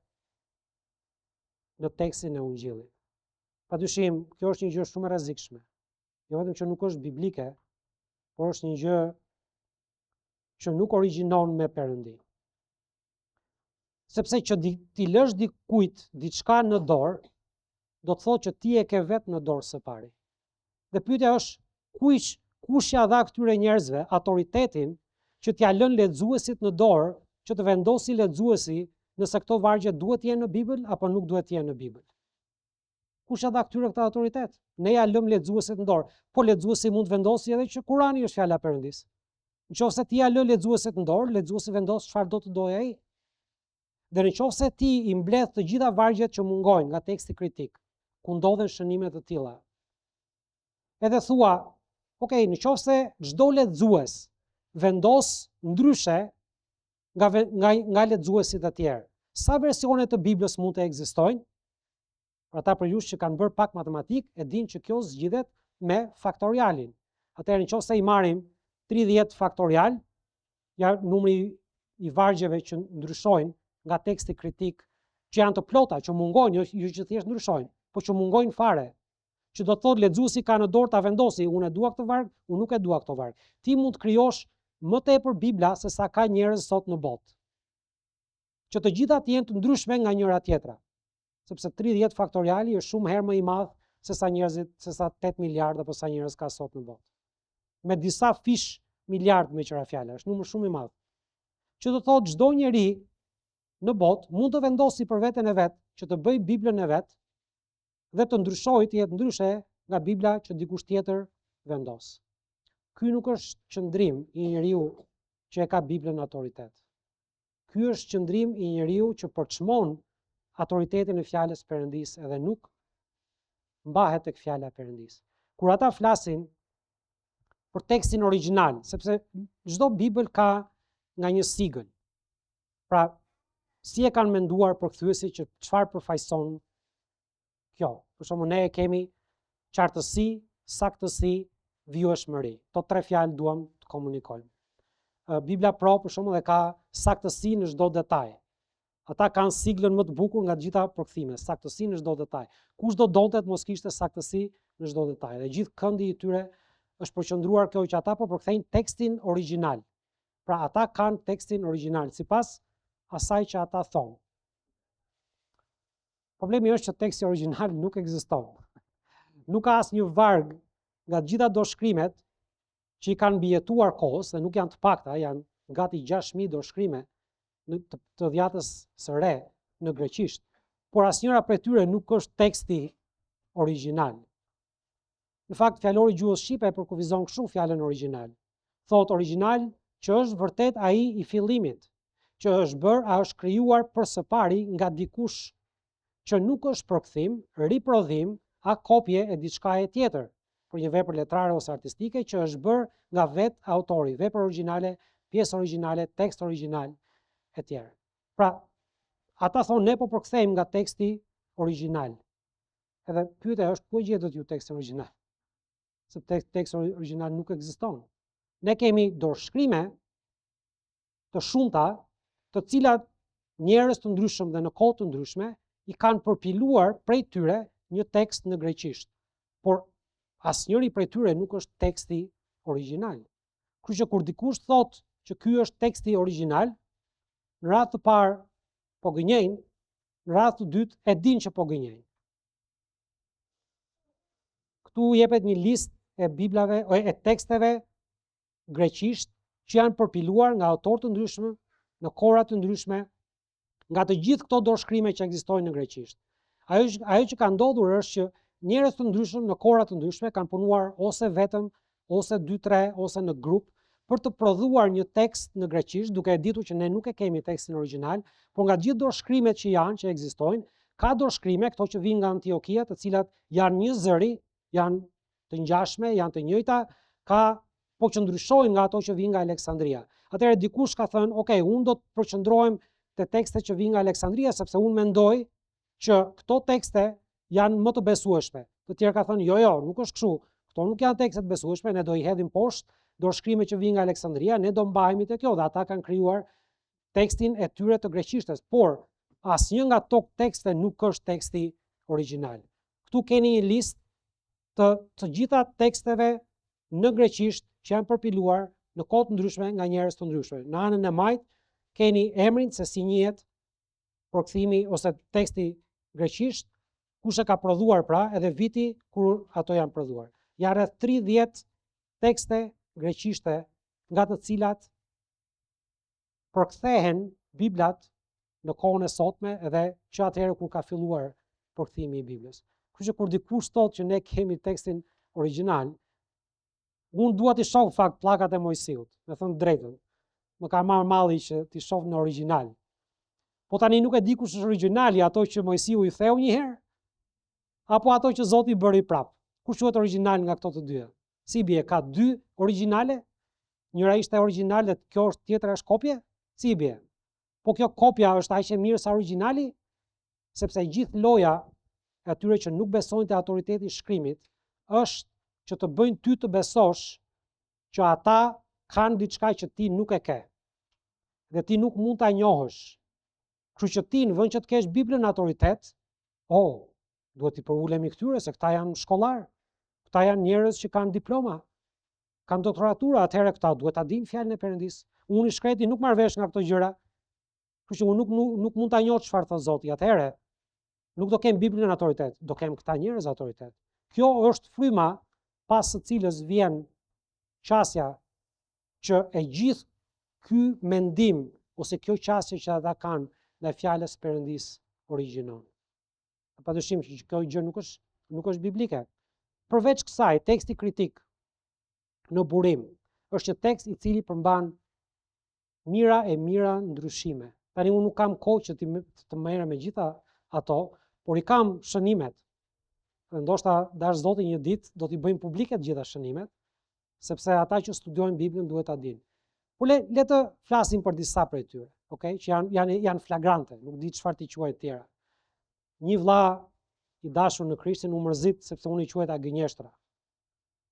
në tekstin e Ungjillit. Padyshim, kjo është një gjë shumë e rrezikshme. Jo vetëm që nuk është biblike, por është një gjë që nuk origjinon me Perëndin. Sepse që ti lësh dikujt diçka në dorë, do të thotë që ti e ke vetë në dorë së pari. Dhe pyetja është, kush ja dha këtyre njerëzve autoritetin që t'ja lën lexuesit në dorë që të vendosi lexuesi nëse këto vargje duhet të jenë në Bibël apo nuk duhet të jenë në Bibël. Kush ja dha këtyre këtë autoritet? Ne ja lëm lexuesit në dorë, po lexuesi mund të vendosë edhe që Kurani është fjala e Perëndis. Nëse ti ja lë lexuesit në dorë, lexuesi vendos çfarë do të dojë ai. Dhe nëse ti i mbledh të gjitha vargjet që mungojnë nga teksti kritik, ku ndodhen shënime të tilla, edhe thua, okay, nëse çdo lexues vendos ndryshe nga lexuesit e tjerë, sa versione të Biblës mund të ekzistojnë? Për ata për jush që kanë bërë pak matematik, e din që kjo zgjidhet me faktorialin. Atëherë nëse i marrim 30 faktorial, ja numri i vargjeve që ndryshojnë nga teksti kritik, që janë të plota, që mungojnë, jo që thjesht ndryshojnë, po që mungojnë fare, që do të thotë lexuesi ka në dorë ta vendosi, unë e dua këtë varg, unë nuk e dua këtë varg. Ti mund të krijosh më tepër Bibla se sa ka njerëz sot në botë. Që të gjitha të jenë të ndryshme nga njëra tjetra. Sepse 30 faktoriali është shumë herë më i madh se sa njerëzit, se sa 8 miliard apo sa njerëz ka sot në botë. Me disa fish miliard me qëra fjala, është numër shumë i madh. Që do thotë çdo njeri në botë mund të vendosi për veten e vet që të bëj Biblën e vet dhe të ndryshojë të jetë ndryshe nga Bibla që dikush tjetër vendos. Ky nuk është qëndrim i njeriu që e ka Biblën në autoritet. Ky është qëndrim i njeriu që përçmon autoritetin e fjalës Perëndis edhe nuk mbahet tek fjala e Perëndis. Kur ata flasin për tekstin origjinal, sepse çdo Bibël ka nga një sigël. Pra, si e kanë menduar përkthyesi që çfarë përfaqëson kjo? Për shembull, ne kemi qartësi, saktësi, vijshmëri. Këto tre fjalë duam të komunikojmë. Bibla Pro për shembull e ka saktësi në çdo detaj. Ata kanë siglën më të bukur nga të gjitha përkthime, saktësi në çdo detaj. Kushdo donte të mos kishte saktësi në çdo detaj. Dhe gjithë këndi i tyre është përqendruar kjo që ata po përkthejnë tekstin origjinal. Pra ata kanë tekstin origjinal sipas asaj që ata thonë. Problemi është që teksti origjinal nuk ekziston. Nuk ka asnjë varg nga të gjitha dorëshkrimet që i kanë mbijetuar kohës, dhe nuk janë të pakta, janë gati 6000 dorëshkrime të dhjatës së re në greqisht, por asnjëra prej tyre nuk është teksti origjinal. Në fakt, fjalori gjuhës shqipe e përkufizon kështu fjalën origjinal. Thot origjinal që është vërtet ai i fillimit, që është krijuar përsëpari nga dikush që nuk është përkthim, riprodhim, a kopje e diçka e tjetër, për një vepër letrare ose artistike që është bërë nga vetë autori, vepër origjinale, pjesë origjinale, tekst origjinal e tjerë. Pra, ata thonë ne po përkthejmë nga teksti origjinal. Edhe pyetja është ku gjetët ju teksti origjinal? Sepse teksti origjinal nuk ekziston. Ne kemi dorëshkrime të shumta, të cilat njerëz të ndryshëm dhe në kohë të ndryshme i kanë përpiluar prej tyre një tekst në greqisht. Por asnjëri prej tyre nuk është teksti origjinal. Kështu që kur dikush thotë që ky është teksti origjinal, në radhë të parë po gënjejnë, në radhë të dytë e dinë që po gënjejnë. Këtu jepet një listë e biblave, e teksteve greqisht që janë përpiluar nga autorë të ndryshme, në kohra të ndryshme, nga të gjithë këto dorëshkrime që ekzistojnë në greqisht. Ajo që ka ndodhur është që njerëz të ndryshëm në kohra të ndryshme kanë punuar ose vetëm, ose 2-3, ose në grup, për të prodhuar një tekst në greqisht, duke e ditur që ne nuk e kemi tekstin origjinal, por nga gjithë dorëshkrimet që ekzistojnë, ka dorëshkrime këto që vijnë nga Antiokia, të cilat janë një zëri, janë të ngjashme, janë të njëjta, po që ndryshojnë nga ato që vijnë nga Aleksandria. Atëherë dikush ka thënë, "Ok, unë do të përqendrohem te tekstet që vijnë nga Aleksandria, sepse unë mendoj që këto tekste janë më të besueshme." Të tjerë ka thënë, "Jo, nuk është kështu. Këto nuk janë tekste të besueshme, ne do i hedhim poshtë dorëshkrime që vijnë nga Aleksandria, ne do mbahemi te kjo." Dhe ata kanë krijuar tekstin e tyre të greqishtes, por asnjë nga ato tekste nuk është teksti origjinal. Ktu keni një listë të gjitha teksteve në greqisht që janë përpiluar në kohë të ndryshme nga njerëz të ndryshme. Në anën e majtë keni emrin se si njihet përkthimi ose teksti greqisht, kush e ka prodhuar pra, edhe viti kur ato janë prodhuar. Ja rreth 30 tekste greqishte nga të cilat përkthehen Biblat në kohën e sotme edhe që atëherë kur ka filluar përkthimi i Biblës. Kështu që kur dikush thotë që ne kemi tekstin origjinal, unë dua të shoh fakt pllakat e Mojsiut, me thënë drejtën. Më ka marrë malli që t'i shoh në origjinal. Po tani nuk e di kush është origjinali, ato që Mojsiu i theu një herë, apo ato që Zoti i bëri prap. Kush quhet origjinal nga këto të dyja? Si bie, ka dy origjinale? Njëra ishte origjinal dhe kjo është tjetra është kopje? Si bie? Po kjo kopja është aq e mirë sa origjinali? Sepse gjithë loja e atyre që nuk besojnë te autoriteti i shkrimit është që të bëjnë ty të besosh që ata kanë diçka që ti nuk e ke. Dhe ti nuk mund ta njohësh. Kështu që ti në vend që të kesh Biblën autoritet, duhet t'i përulemi këtyre se këta janë shkollar, këta janë njerëz që kanë diploma, kanë doktoratura, atëherë këta duhet ta dinë fjalën e Perëndis. Unë i shkreti nuk marr vesh nga këto gjëra. Kështu që unë nuk mund ta njoh çfarë thot Zoti. Atëherë nuk do kem Biblën autoritet, do kem këta njerëz autoritet. Kjo është fryma pas së cilës vjen qasja që e gjithë ky mendim ose kjo qasje që ata kanë ndaj fjalës Perëndis origjinon. Padyshim që kjo gjë nuk është biblike. Përveç kësaj, teksti kritik në burim është që tekst i cili përmban mira e mira ndryshime. Tani unë nuk kam kohë që të merrem me gjitha ato, por i kam shënimet. Dhe ndoshta dash Zoti një ditë do t'i bëjmë publike të gjitha shënimet, sepse ata që studiojnë Biblën duhet ta dinë. Po le të flasim për disa prej tyre, okay? Që janë flagrante, nuk di çfarë t'i quaj të tjera. Një vlla i dashur në Krishtin u mërzit sepse unë i quajta gënjeshtra.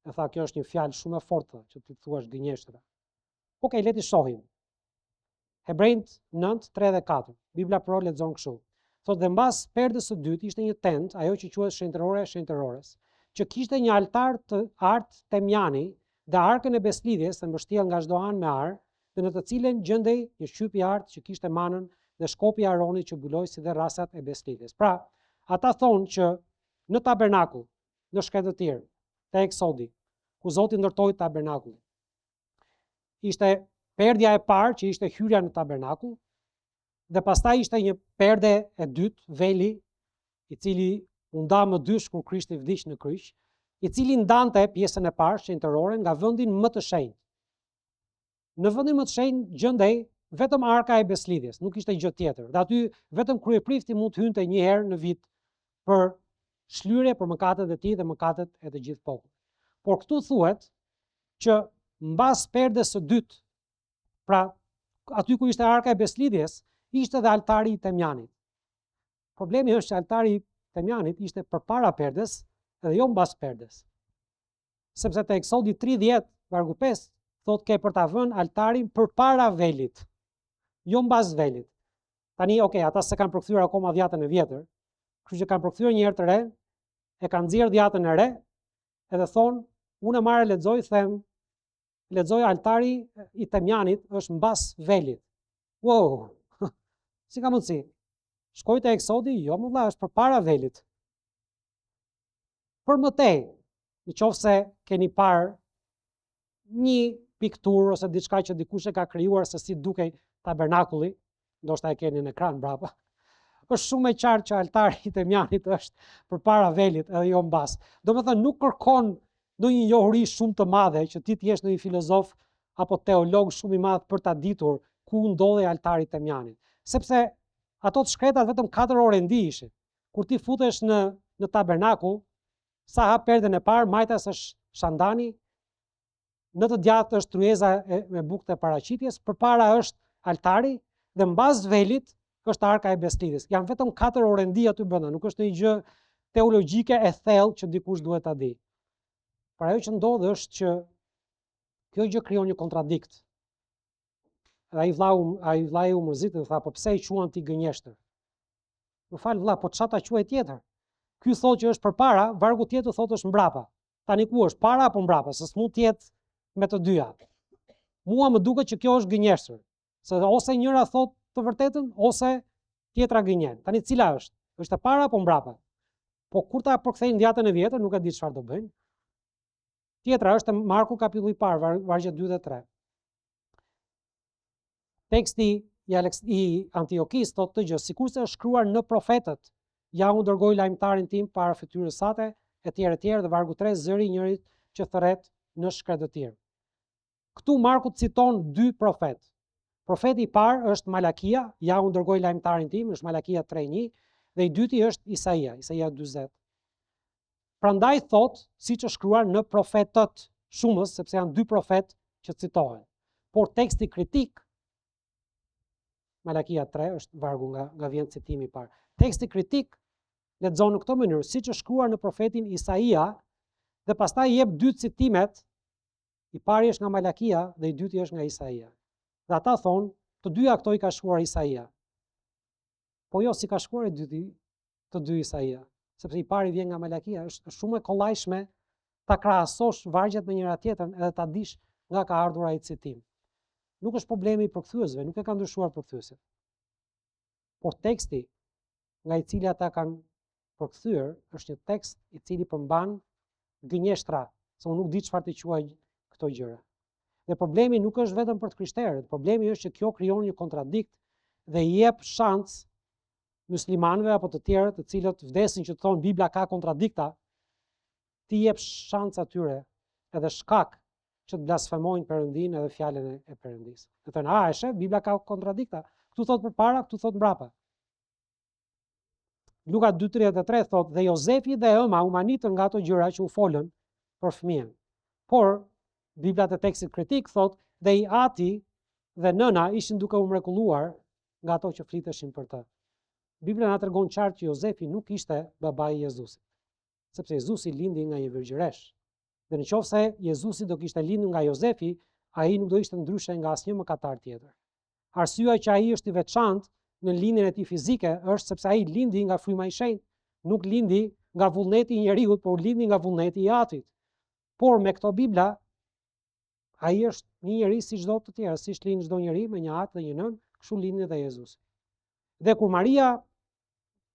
E tha kjo është një fjalë shumë e fortë që ti thuash gënjeshtra. Okej, le të shohim. Hebrejt 9, 3 dhe 4. Bibla Pro lexon kështu. Thotë dhe mbas perdës së dytë ishte një tent, ajo që quhet shenjtërore e shenjtërores, që kishte një altar të art temjani dhe arkën e beslidhjes të mbështjellë nga çdo anë me ar, dhe në të cilën gjendej një shtyp i art që kishte manën dhe shkopi i Aronit që mbuloi si dhe rrasat e beslidhjes. Pra, ata thonë që në tabernakull, në shkretë të tjerë, te Eksodi, ku Zoti ndërtoi tabernakullin, ishte perdja e parë që ishte hyrja në tabernakull, dhe pastaj ishte një perde e dytë, veli, i cili u nda më dysh kur Krishti vdiq në kryq, i cili ndante pjesën e parë shenjtërore nga vendi më të shenjtë. Në vendin më të shenjtë gjendej vetëm arka e beslidhjes, nuk ishte gjë tjetër. Dhe aty vetëm kryeprifti mund të hynte një herë në vit për shlyrje për mëkatet e tij dhe mëkatet e të gjithë popullit. Por këtu thuhet që mbas perdës së dytë, pra aty ku ishte arka e beslidhjes, ishte dhe altari i temjanit. Problemi është që altari i temjanit ishte përpara perdes dhe jo mbas perdes. Sepse te Eksodi 30, vargu 5, thotë ke për ta vënë altarin përpara velit, jo mbas velit. Tani, ata se kanë përkthyer akoma dhjatën e vjetër, kështu që kanë përkthyer një herë të re, e kanë nxjerrë dhjatën e re, edhe thonë, unë marrë lexoj, them, lexoj altari i temjanit është mbas velit. Wow, si ka mundësi? Shkoj te Eksodi, jo më vlla, është përpara velit. Për mëtej, nëse keni parë një pikturë ose diçka që dikush e ka krijuar se si dukej tabernakulli, ndoshta e keni në ekran brapa, është shumë e qartë që altari i temjanit është përpara velit edhe jo mbas. Domethënë nuk kërkon ndonjë njohuri shumë të madhe që ti të jesh ndonjë filozof apo teolog shumë i madh për ta ditur ku ndodhej altari i temjanit. Sepse ato të shkretat vetëm 4 orë ndihesh. Kur ti futesh në tabernakull, sa hap perden e parë, majtas është shandani, në të djathtë është tryeza me bukë të paraqitjes, përpara është altari dhe mbas velit është arka e beslidhjes. Janë vetëm 4 orë ndi aty brenda, nuk është një gjë teologjike e thellë që dikush duhet ta di. Por ajo që ndodh është që kjo gjë krijon një kontradikt. Ai vllai u mërzit dhe tha, po pse i quan ti gënjeshtër? Më fal vlla, po çfarë ta quaj tjetër? Ky thotë që është përpara, vargu tjetër thotë është mbrapa. Tani ku është, para apo mbrapa? Se s'mund të jetë me të dyja. Mua më duket që kjo është gënjeshtër. Se ose njëra thotë të vërtetën, ose tjetra gënjen. Tani cila është? Është e para apo mbrapa? Po kur ta përkthejnë dhjatën e vjetër, nuk e di çfarë do bëjnë. Tjetra është Marku kapitulli i parë, vargjet 2 dhe 3. Teksti i Antiokhis thotë të gjë, sikurse është shkruar në profetët, ja unë dërgoj lajmtarin tim para fytyrës sate, etj. Dhe vargu 3, zëri i njërit që thërret në shkretëtir. Këtu Marku citon 2 profet. Profeti i parë është Malakia, ja unë dërgoj lajmtarin tim, është Malakia 3:1, dhe i dyti është Isaia 40. Prandaj thot, siç është shkruar në profetët, shumës, sepse janë 2 profet që citohen. Por teksti kritik, Malakia 3 është vargu nga vjen citimi i parë. Teksti kritik lexon në këtë mënyrë, siç është shkruar në profetin Isaia, dhe pastaj jep 2 citimet, i pari është nga Malakia dhe i dyti është nga Isaia. Dhe ata thonë, të dyja këto i ka shkruar Isaia. Po jo, si ka shkruar i dyti të dy Isaia, sepse i pari vjen nga Malakia, është shumë e kollajshme ta krahasosh vargjet me njëra tjetrën edhe ta dish nga ka ardhur ai citim. Nuk është problemi i përkthyesve, nuk e kanë ndryshuar përkthyesit. Por teksti nga i cili ata kanë përkthyer është një tekst i cili përmban gënjeshtra, se unë nuk di çfarë të quaj këto gjëra. Dhe problemi nuk është vetëm për të krishterët, problemi është që kjo krijon një kontradikt dhe i jep shans muslimanëve apo të tjerët të cilët vdesin që të thonë Bibla ka kontradikta, ti jep shans atyre edhe shkak që të blasfemojnë Perëndin edhe fjalën e Perëndisë. Dhe thënë, e shef, Bibla ka kontradikta. Këtu thot përpara, këtu thot mbrapa. Luka 2:33 thot, dhe Jozefi dhe ëma u manitën nga ato gjëra që u folën për fëmijën. Por Bibla të tekstit kritik thot, dhe i ati dhe nëna ishin duke u mrekulluar nga ato që fliteshin për të. Bibla na tregon qartë që Jozefi nuk ishte babai i Jezusit, sepse Jezusi lindi nga një virgjëresh. Dhe në qoftë se Jezusi do kishte lindur nga Jozefi, ai nuk do ishte ndryshe nga asnjë mëkatar tjetër. Arsyeja që ai është i veçantë në lindjen e tij fizike është sepse ai lindi nga fryma e shenjtë, nuk lindi nga vullneti i njeriu, por lindi nga vullneti i Atit. Por me këto Bibla, ai është një njeri si çdo të tjerë, siç lind çdo njeri me një atë dhe një nën, kështu lindi edhe Jezusi. Dhe kur Maria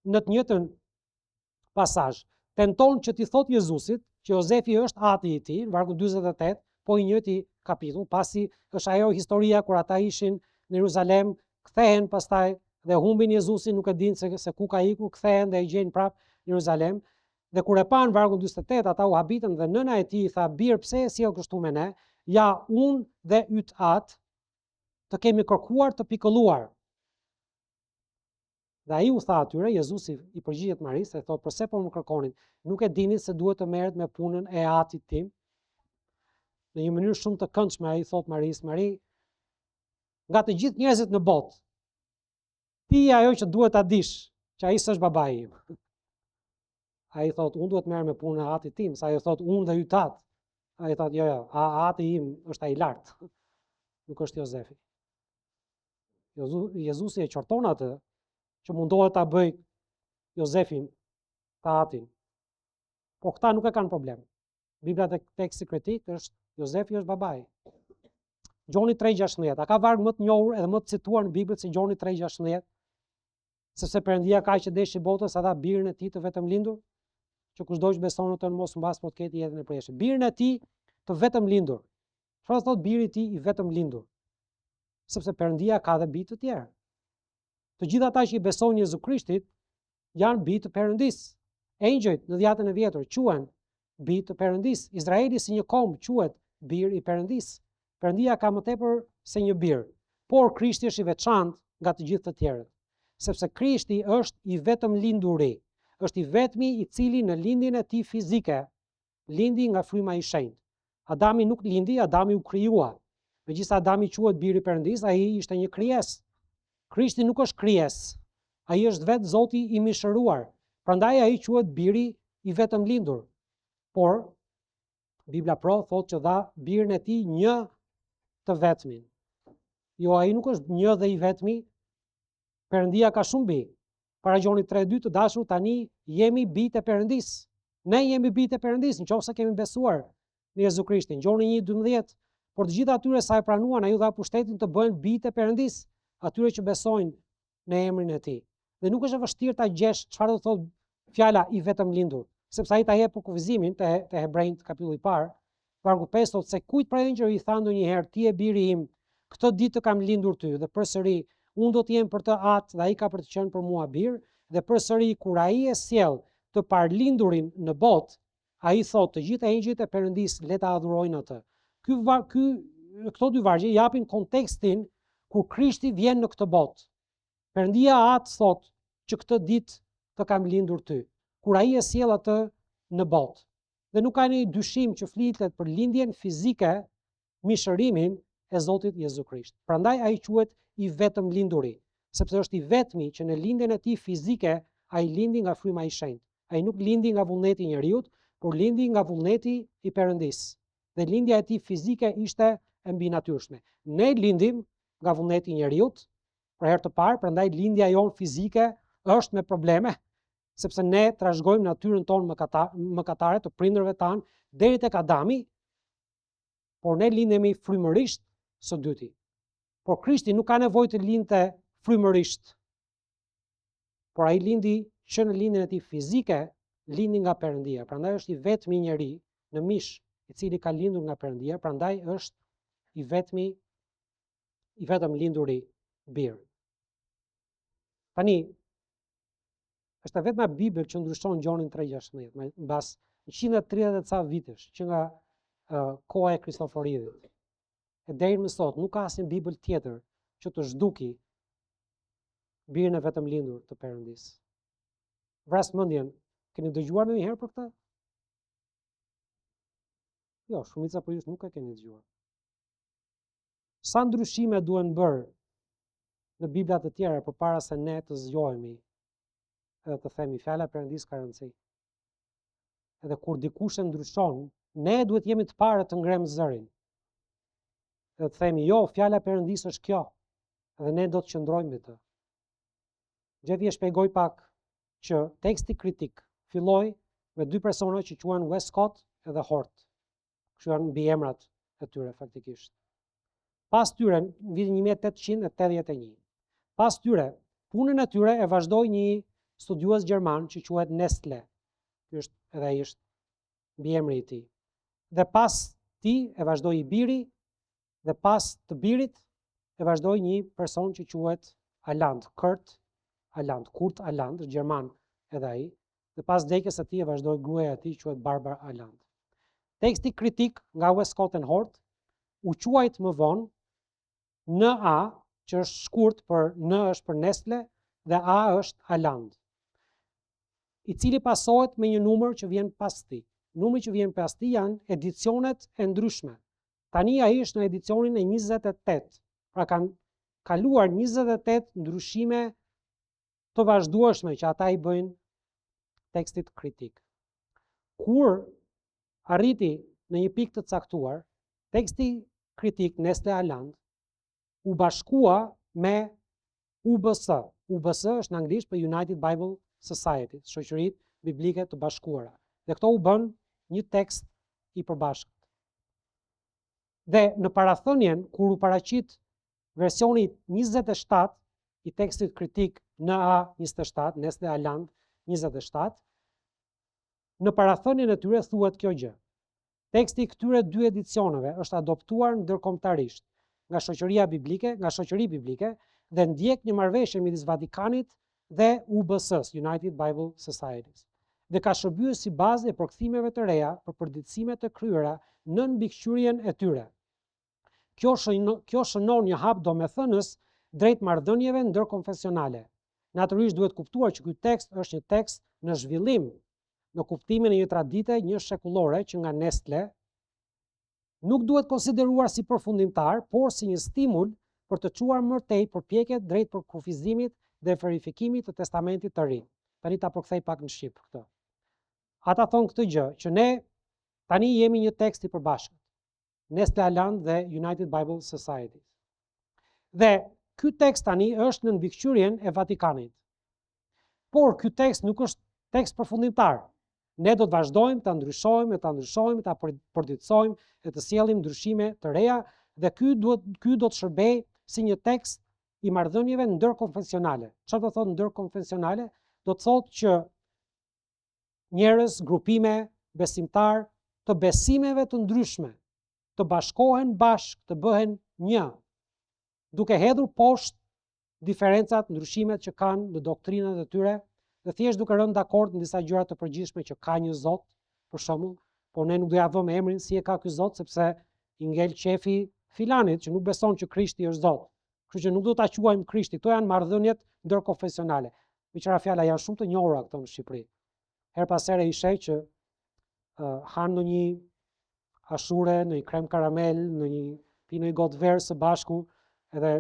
në të njëjtën pasazh tenton që t'i thotë Jezusit që Jozefi është ati i tij, në vargu 48, po i njëjti kapitull, pasi është ajo historia kur ata ishin në Jeruzalem, kthehen pastaj dhe humbin Jezusin, nuk e dinë se ku ka ikur, kthehen dhe e gjejnë prapë në Jeruzalem. Dhe kur e pan vargu 48, ata u habitën dhe nëna e tij tha, "Bir, pse e sjell kështu me ne? Ja, unë dhe yt atë të kemi kërkuar të pikëlluar." Dhe ai u tha atyre, Jezusi i përgjigjet Marisë, e thotë, "Pse po më kërkonin? Nuk e dini se duhet të merret me punën e atit tim?" Në një mënyrë shumë të këndshme ai thotë Marisë, "Mari, nga të gjithë njerëzit në botë, ti je ajo që duhet ta dish, që ai s'është babai im." Ai thotë, "Unë duhet të merrem me punën e atit tim." Sa ajo thotë, "Unë dhe yt atë." Ai thotë, "Jo, ati im është ai lart, nuk është Jozefi." Jezusi e qorton atë që mundohet ta bëj Jozefin ta atin. Po këta nuk e kanë problem. Bibla te teksti kritik është Jozefi është babai. Gjoni 3:16, a ka varg më të njohur edhe më të cituar në Bibël se Gjoni 3:16? Sepse Perëndia ka që deshi botës ata birin e tij të vetëm lindur, që kushdo që beson në të mos mbas por të ketë jetën e përjetshme. Birin e tij të vetëm lindur. Çfarë thot biri i tij i vetëm lindur? Sepse Perëndia ka dhe bijë të tjerë. Të gjithë ata që i besojnë Jezu Krishtit janë bijë të Perëndisë. Engjëjt në dhjetën e vjetër quhen bijë të Perëndisë. Izraeli si një kombë quhet bir i Perëndisë. Perëndia ka më tepër se një bir, por Krishti është i veçantë nga të gjithë të tjerët, sepse Krishti është i vetëm linduri, është i vetmi i cili në lindjen e tij fizike lindi nga fryma e shenjtë. Adami nuk lindi, Adami u krijua. Megjithëse Adami quhet biri i Perëndisë, ai ishte një krijesë. Krishti nuk është krijesë. Ai është vetë Zoti i mishëruar. Prandaj ai quhet biri i vetëm lindur. Por Bibla thotë që dha birin e tij një të vetmin. Jo, ai nuk është një dhe i vetmi. Perëndia ka shumë bij. Para Gjoni 3:2 të dashur, tani jemi bijtë e Perëndisë. Ne jemi bijtë e Perëndisë, nëse kemi besuar në Jezu Krishtin. Gjoni 1:12, por të gjithë atyre sa e pranuan, ai u dha pushtetin të bëhen bijtë e Perëndisë, atyre që besojnë në emrin e tij. Dhe nuk është e vështirë ta gjesh çfarë do thotë fjala i vetëm lindur, sepse ai ta jep kufizimin te Hebrejt kapitulli i parë, Vargu 5 thotë se kujt prej engjëllve i tha ndonjëherë ti e biri im, këtë ditë të kam lindur ty dhe përsëri unë do të jem për të atë dhe ai ka për të qenë për mua bir, dhe përsëri kur ai e sjell të parlindurin në botë, ai thotë të gjithë engjëjt e Perëndis le ta adhurojnë atë. Këto dy vargje japin kontekstin kur Krishti vjen në këtë botë. Perëndia atë thotë që këtë ditë të kam lindur ty, kur ai e sjell atë në botë. Dhe nuk ka një dyshim që flitet për lindjen fizike, mishërimin e Zotit Jezu Krisht. Prandaj ai quhet i vetëm linduri, sepse është i vetmi që në lindjen e tij fizike ai lindi nga fryma e Shenjtë. Ai nuk lindi nga vullneti i njeriut, por lindi nga vullneti i Perëndis. Dhe lindja e tij fizike ishte e mbinatyrshme. Ne lindim nga vullneti i njeriut për herë të parë, prandaj lindja jonë fizike është me probleme, sepse ne trashëgojmë natyrën tonë mëkatare të prindërve tanë deri tek Adami, por ne lindemi frymërisht së dyti. Por Krishti nuk ka nevojë të lindte frymërisht, por ai lindi që në lindjen e tij fizike, lindi nga Perëndia. Prandaj është i vetmi njeri në mish i cili ka lindur nga Perëndia, prandaj është i vetëm linduri bir. Tani, është vetëm Bibël që ndryshon Gjonin 3:16, mbas 130 ca vitesh që nga koha e Kristoforidit. E deri më sot nuk ka asnjë Bibël tjetër që të zhduki birin e vetëm lindur të Perëndis. Vras mendjen, keni dëgjuar ndonjëherë për këtë? Jo, shumica për ju nuk e keni dëgjuar. Sa ndryshime duhen bërë në Bibla të tjera përpara se ne të zgjohemi edhe të themi fjala e Perëndis ka rëndësi. Edhe kur dikush e ndryshon, ne duhet jemi të parë të ngrem zërin. Edhe të themi, jo, fjala e Perëndis është kjo, dhe ne do të qëndrojmë me të. Gjepi e shpjegoj pak që teksti kritik filloi me dy persona që quhen Westcott edhe Hort. Kështu janë mbi emrat e tyre faktikisht. Pas tyre, në vitin 1881, pas tyre, punën e tyre e vazhdoi një studiues gjerman që quhet Nestle. Edhe ai është mbi emri i tij. Dhe pas tij e vazhdoi i biri, dhe pas të birit e vazhdoi një person që quhet Aland, Kurt Aland, është gjerman edhe ai, dhe pas vdekjes së tij e vazhdoi gruaja e tij quhet Barbara Aland. Teksti kritik nga Westcott and Hort u quajt më vonë NA, që është shkurt për N është për Nestle dhe A është Aland, i cili pasohet me një numër që vjen pas tij. Numri që vjen pas tij janë edicionet e ndryshme. Tani ai është në edicionin e 28. Pra kanë kaluar 28 ndryshime të vazhdueshme që ata i bëjnë tekstit kritik. Kur arriti në një pikë të caktuar, teksti kritik Nestle Aland u bashkua me UBS. UBS është në anglisht për United Bible Society, shoqëritë biblike të bashkuara. Dhe këto u bën një tekst i përbashkët. Dhe në parathënien, kur u paraqit versioni 27 i tekstit kritik NA 27, Nestle Aland 27, në parathënien e tyre thuhet kjo gjë. Teksti i këtyre dy edicioneve është adoptuar ndërkombëtarisht nga shoqëri biblike dhe ndjek një marrëveshje midis Vatikanit dhe UBS-s, United Bible Societies, dhe ka shërbyer si bazë e përkthimeve të reja për përditësime të kryera në mbikëqyrjen e tyre. Kjo shënon një hap domethënës drejt marrëdhënieve ndërkonfesionale. Natyrisht duhet kuptuar që ky tekst është një tekst në zhvillim, në kuptimin e një tradite një shekullore që nga Nestle nuk duhet konsideruar si përfundimtar, por si një stimul për të çuar më tej përpjekjet drejt për kufizimit dhe verifikimit të testamentit të ri. Tani ta përkthej pak në shqip këtë. Ata thonë këtë gjë, që ne tani jemi një tekst i përbashkët. Nestle Aland dhe United Bible Society. Dhe ky tekst tani është në mbikëqyrjen e Vatikanit. Por ky tekst nuk është tekst përfundimtar. Ne do të vazhdojmë ta ndryshojmë, ta përditësojmë e të sjellim ndryshime të reja dhe ky do të shërbejë si një tekst i marrëdhënieve ndërkonfesionale. Çfarë do thotë ndërkonfesionale? Do të thotë që njerëz, grupime, besimtar të besimeve të ndryshme të bashkohen bashk, të bëhen një, duke hedhur poshtë diferencat, ndryshimet që kanë në doktrinat e tyre, dhe thjesht duke rënë dakord në disa gjëra të përgjithshme që ka një Zot, për shembull, por ne nuk do ja vëmë emrin si e ka ky Zot sepse i ngel qefi filanit që nuk beson që Krishti është Zot. Kështu që nuk do ta quajmë Krishti. Kto janë marrëdhëniet ndërkonfesionale. Me qëra fjala janë shumë të njohura këto në Shqipëri. Her pas here i sheh që han në një ashure, në një krem karamel, në një pinë gotë verë së bashku, edhe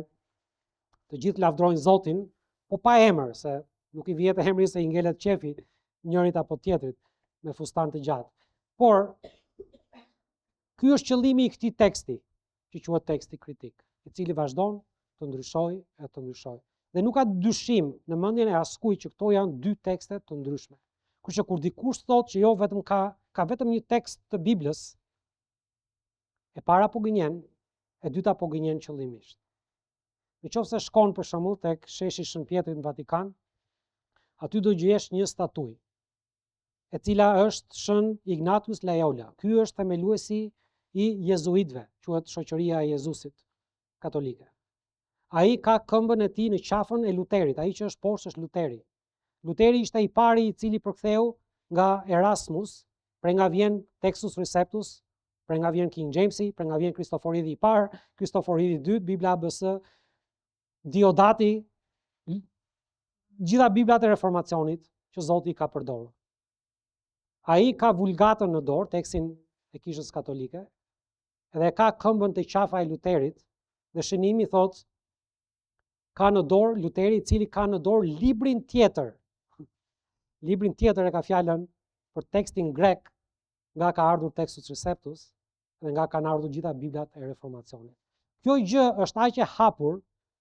të gjithë lavdrojnë Zotin, po pa emër, se nuk i vjet emri se i ngelet qefi njërit apo tjetrit me fustan të gjatë. Por ky është qëllimi i këtij teksti, që quhet teksti kritik, i cili vazhdon të ndryshojë e të ndryshojë. Dhe nuk ka dyshim në mendjen e askujt që këto janë dy tekste të ndryshme. Kurse kur dikush thotë që jo vetëm ka vetëm një tekst të Biblës, e para po gënjen, e dyta po gënjen qëllimisht. Nëse shkon për shembull tek sheshi Shën Pjetrit në Vatikan, aty do gjesh një statuj, e cila është Shën Ignatius Loyola. Ky është themeluesi i jezuitëve, quhet Shoqëria e Jezusit Katolike. Ai ka këmbën e tij në qafën e Luterit, ai që është poshtë është Luteri. Luteri ishte i pari i cili përktheu nga Erasmus, prej nga vjen Textus Receptus, prej nga vjen King Jamesi, prej nga vjen Kristoforidi i parë, Kristoforidi i dytë, Bibla ABS, Diodati, gjitha Biblat e Reformacionit që Zoti ka përdorur. Ai ka Vulgatën në dorë, tekstin e Kishës Katolike, edhe ka këmbën të qafa e Luterit, dhe shënimi thotë ka në dorë Luteri, i cili ka në dorë librin tjetër. Librin tjetër e ka fjalën për tekstin grek, nga ka ardhur Textus Receptus dhe nga kanë ardhur gjitha Biblat e Reformacionit. Kjo gjë është aq e hapur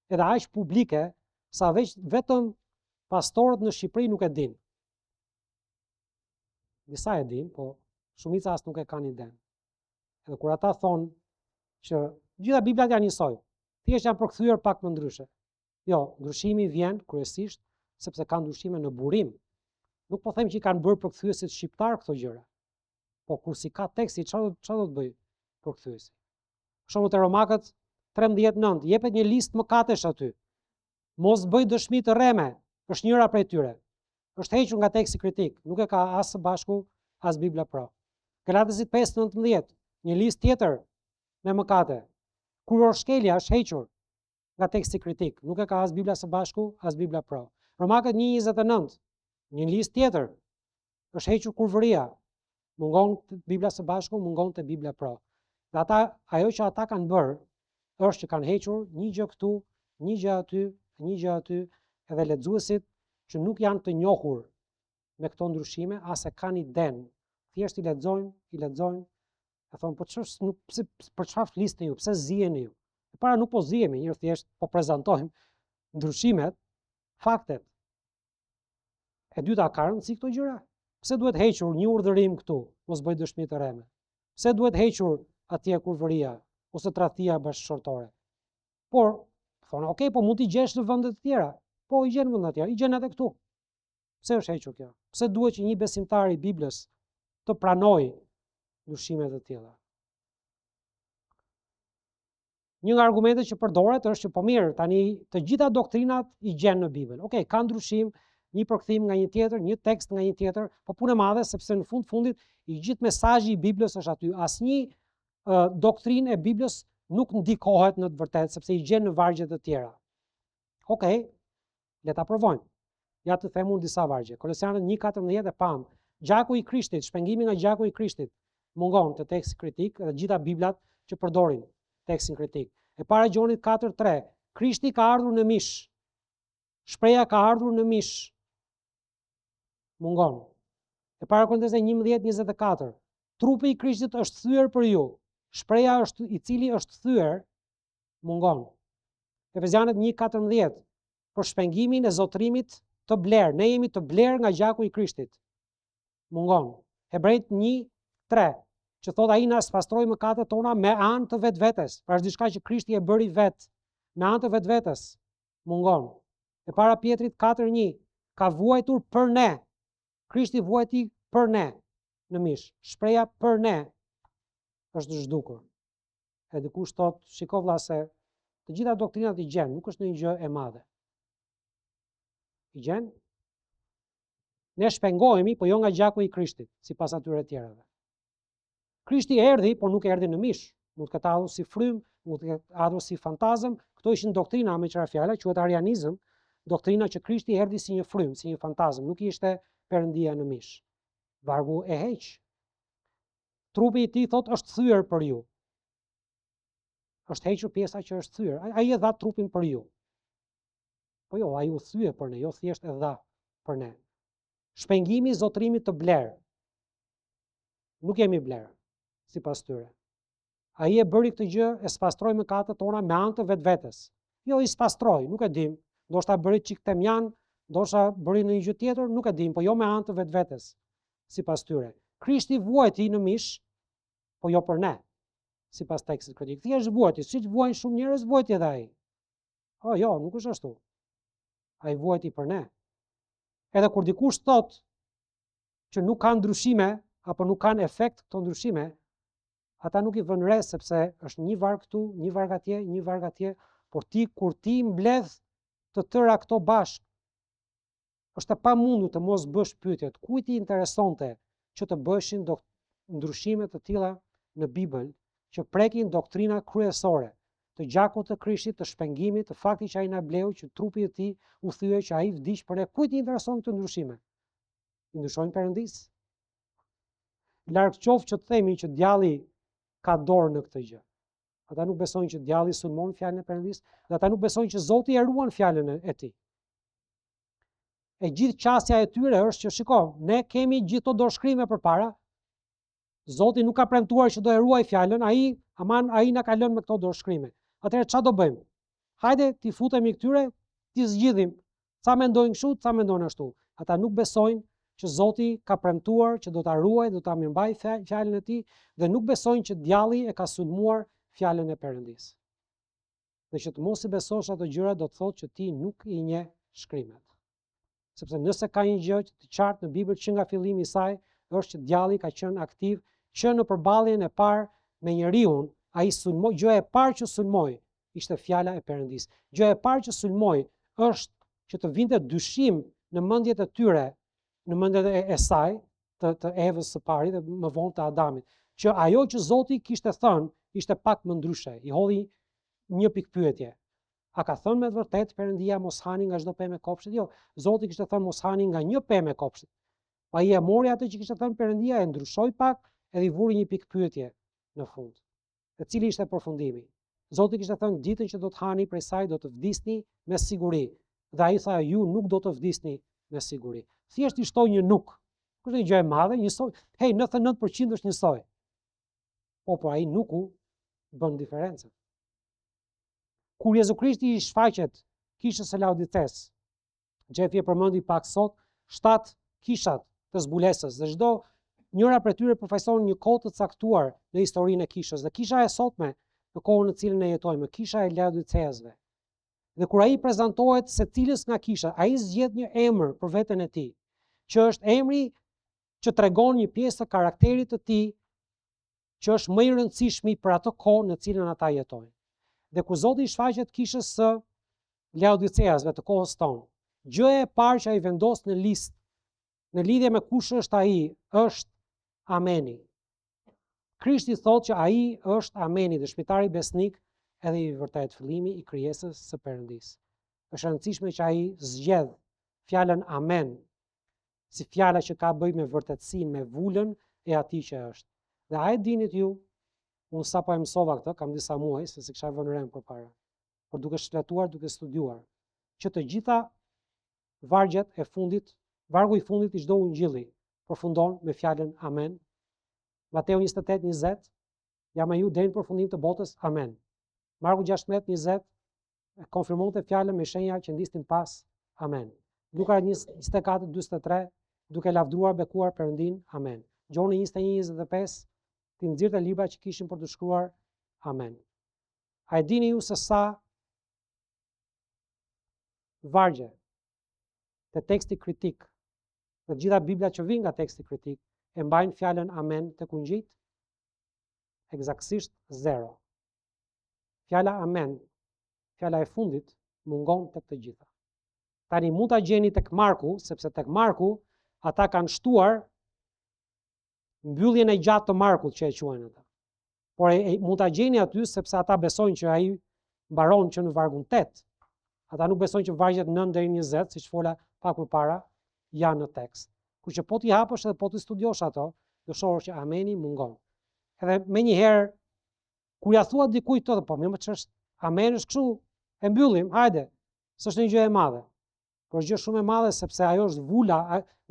edhe aq publike sa vetëm pastorët në Shqipëri nuk e dinë. Disa e dinë, po shumica as nuk e kanë iden. Edhe kur ata thonë që gjitha Biblat janë njësoj, thjesht janë përkthyer pak më ndryshe. Jo, ndryshimi vjen kryesisht sepse ka ndryshime në burim. Nuk po them që i kanë bërë përkthyesit shqiptar këto gjëra. Po kur si ka teksti, çfarë do të bëj përkthyesi? Për shembull te Romakët 13:9 jepet një listë mëkatesh aty. Mos bëj dëshmi të rreme, është njëra prej tyre. Është hequr nga teksti kritik, nuk e ka as së bashku as Bibla Pro. Galatësit 5:19, një listë tjetër me mëkate. Kurorshkelja është hequr nga teksti kritik, nuk e ka as Bibla së bashku as Bibla Pro. Romakët 1:29, një listë tjetër është hequr kurvëria. Mungon Bibla së bashku, mungon te Bibla Pro. Dhe ajo që ata kanë bërë është që kanë hequr një gjë këtu, një gjë aty, një gjë aty, edhe lexuesit që nuk janë të njohur me këto ndryshime, as e kanë iden. Thjesht i lexojnë, e thonë, po për çfarë flisni ju, pse ziheni ju? E para nuk po zihemi, njërë thjesht po prezantojmë ndryshimet, faktet. E dyta ka rëndësi këto gjëra? Pse duhet hequr një urdhërim këtu, mos bëj dëshmi të rreme? Pse duhet hequr atje kurvëria ose tradhtia bashkëshortore? Por thonë, okay, po mund t'i gjesh në vende të tjera. Po i gjen në vende të tjera, i gjen edhe këtu. Pse është hequr kjo? Pse duhet që një besimtar i Biblës të pranojë ndryshime të tilla? Një nga argumentet që përdoret është që po mirë, tani të gjitha doktrinat i gjen në Bibël. Okej, ka ndryshim, një përkthim nga një tjetër, një tekst nga një tjetër, po punë e madhe sepse në fundit i gjithë mesazhi i Biblës është aty. Asnjë doktrinë e Biblës nuk ndikohet në të vërtetë sepse i gjen në vargje të tjera. Okej, le ta provojmë. Ja të them unë disa vargje. Kolosianët 1:14 e pam. Gjaku i Krishtit, shpengimi nga gjaku i Krishtit mungon te teksti kritik dhe gjitha Biblat që përdorin tekstin kritik. E para Gjonit 4:3. Krishti ka ardhur në mish. Shpreha ka ardhur në mish. Mungon. E para Korinthësve 11:24. Trupi i Krishtit është thyer për ju. Shpreha është i cili është thyer, mungon. Efesianët 1:14. Për shpengimin e zotërimit të blerë. Ne jemi të blerë nga gjaku i Krishtit. Mungon. Hebrejt 1:3. Që thot ai na pastroi mëkatet tona me anë të vetvetes. Pra është diçka që Krishti e bëri vet, me anë të vetvetes. Mungon. E para Pjetrit 4:1. Ka vuajtur për ne. Krishti vuajti për ne në mish. Shpreha për ne është zhdukur. E dikush thot, shiko vlla se të gjitha doktrinat i gjen, nuk është një gjë e madhe. I gjen? Ne shpengohemi, po jo nga gjaku i Krishtit, sipas atyre të tjerave. Krishti erdhi, por nuk erdhi në mish. Mund të ketë ardhur si frym, mund të ketë ardhur si fantazëm. Këto ishin doktrina me qëra fjala, quhet arianizëm, doktrina që Krishti erdhi si një frym, si një fantazëm, nuk ishte Perëndia në mish. Vargu e heq. Trupi i tij thot është thyer për ju. Është hequr pjesa që është thyer. Ai e dha trupin për ju. Po jo, ai u thye për ne, jo thjesht e dha për ne. Shpengimi i zotërimit të bler. Nuk jemi bler, sipas tyre. Ai e bëri këtë gjë, e spastroi mëkatet tona me anë të vetvetes. Jo i spastroi, nuk e dim. Ndoshta bëri çik temjan, ndoshta bëri në një gjë tjetër, nuk e dim, po jo me anë të vetvetes, sipas tyre. Krishti vuajti në mish, po jo për ne, sipas tekstit kritik. Thjesht vuajti, siç vuajnë shumë njerëz, vuajti edhe ai. Oh, jo, nuk është ashtu. Ai vuajti për ne. Edhe kur dikush thot që nuk kanë ndryshime apo nuk kanë efekt këto ndryshime, ata nuk i vënë re sepse është një varg këtu, një varg atje, një varg atje, por kur ti mbledh të tëra këto bashk, është e pamundur të mos bësh pyetjet. Kujt i interesonte që të bëshin ndryshime të tilla në Bibël që prekin doktrina kryesore të gjakut të Krishtit, të shpengimit, të faktit që ai na bleu, që trupi i tij u thye, që ai vdiq për ne. Kujt i intereson këto ndryshime? I ndryshojnë Perëndis. Larg qoftë që të themi që djalli ka dorë në këtë gjë. Ata nuk besojnë që djalli sulmon fjalën e Perëndis, dhe ata nuk besojnë që Zoti e ruan fjalën e tij. E gjithë qasja e tyre është që shiko, ne kemi gjithë to dorëshkrime përpara. Zoti nuk ka premtuar që do e ruaj fjalën, ai na ka lënë me këto dorëshkrime. Atëherë çfarë do bëjmë? Hajde ti futemi këtyre, ti zgjidhim. Ca mendojnë kështu, ca mendojnë ashtu. Ata nuk besojnë që Zoti ka premtuar që do ta ruaj, do ta mirëmbaj fjalën e tij, dhe nuk besojnë që djalli e ka sulmuar fjalën e Perëndis. Dhe që të mos i besosh ato gjëra do të thotë që ti nuk i njeh shkrimet. Sepse nëse ka një gjë të qartë në Bibël që nga fillimi i saj, është që djalli ka qenë aktiv që në përballjen e parë me njeriu, ai sulmoi, gjëja e parë që sulmoi ishte fjala e Perëndis. Gjëja e parë që sulmoi është që të vinte dyshim në mendjet e tyre, në mendjet e saj, të Evës së pari dhe më vonë të Adamit, që ajo që Zoti kishte thënë ishte pak më ndryshe. I hodhi një pikë pyetje. A ka thënë me vërtet Perëndia mos hani nga çdo pemë e kopshtit? Jo, Zoti kishte thënë mos hani nga një pemë e kopshtit. Pa ai e mori atë që kishte thënë Perëndia, e ndryshoi pak edhe i vuri një pikë pyetje në fund. E cili ishte përfundimi? Zoti kishte thënë ditën që do të hani prej saj do të vdisni me siguri. Dhe ai tha ju nuk do të vdisni me siguri. Thjesht i shtoi një nuk. Kështë një gjë e madhe, njësoj. Hej, 99% është njësoj. Po ai nuku bën diferencën. Kur Jezu Krishti i shfaqet kishës së Laodices, Xhefi e përmendi pak sot, 7 kishat të zbulesës, dhe çdo njëra prej tyre përfaqëson një kohë të caktuar në historinë e kishës. Dhe kisha e sotme, në kohën në cilën ne jetojmë, kisha e Laodicesëve. Dhe kur ai prezantohet secilës nga kisha, ai zgjedh një emër për veten e tij, që është emri që tregon një pjesë të karakterit të tij, që është më i rëndësishmi për atë kohë në cilën ata jetojnë. Dhe kur Zoti i shfaqet kishës së Laodiceasve të kohës tonë, gjëja e parë që ai vendos në listë në lidhje me kush është ai, është Ameni. Krishti thotë që ai është Ameni, dëshmitari besnik edhe i vërtet, fillimi i krijesës së Perëndis. Është e rëndësishme që ai zgjedh fjalën Amen si fjala që ka bëj me vërtetësinë, me vulën e atij që është. Dhe a e dinit ju, unë sapo e mësova këtë, kam disa muaj, se kisha vënë re përpara, por duke shfletuar, duke studiuar, që të gjitha vargjet e fundit, vargu i fundit i çdo ungjilli përfundon me fjalën Amen. Mateu 28:20, jam me ju deri në përfundim të botës, Amen. Marku 16:20, konfirmonte fjalën me shenja që ndistin pas, Amen. Luka 24:43, duke lavdruar bekuar Perëndin, Amen. Gjoni 21:25, ti nxirrte libra që kishin për të shkruar, Amen. A e dini ju se sa vargje të teksti kritik, dhe gjitha Bibla që vijnë nga teksti kritik, e mbajnë fjalën Amen të kungjit? eksaktësisht 0. Fjala amen, fjala e fundit, mungon tek të gjitha. Tani mund ta gjeni tek Marku, sepse tek Marku ata kanë shtuar mbylljen e gjatë të Markut që e quajnë ata. Por mund ta gjeni aty sepse ata besojnë që ai mbaron që në vargun 8. Ata nuk besojnë që vargjet 9 deri në 20, siç fola pak më para, janë në tekst. Kurse po ti hapësh edhe po ti studiosh ato, do shohësh që ameni mungon. Edhe menjëherë kur ja thua dikujt të, po më ç'është amen është kështu, e mbyllim, hajde. S'është një gjë e madhe. Por është gjë shumë e madhe sepse ajo është zvula,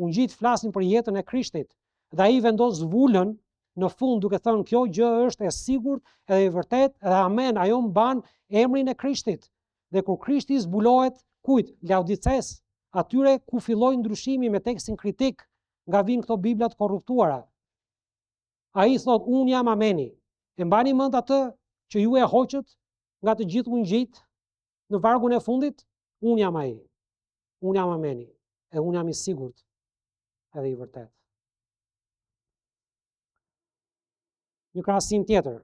unë gjithë flasin për jetën e Krishtit. Dhe ai vendos zvulën në fund duke thënë kjo gjë është e sigurt edhe e vërtet, edhe amen, ajo mban emrin e Krishtit. Dhe kur Krishti zbulohet kujt? Laodices, atyre ku filloi ndryshimi me tekstin kritik nga vinë këto biblat korruptuara. Ai thot, unë jam ameni. E mbani mend atë që ju e hoqët nga të gjithë ungjit në vargun e fundit? Unë jam ai. Unë jam ameni. E unë jam i sigurt edhe i vërtet. Një krahasim tjetër.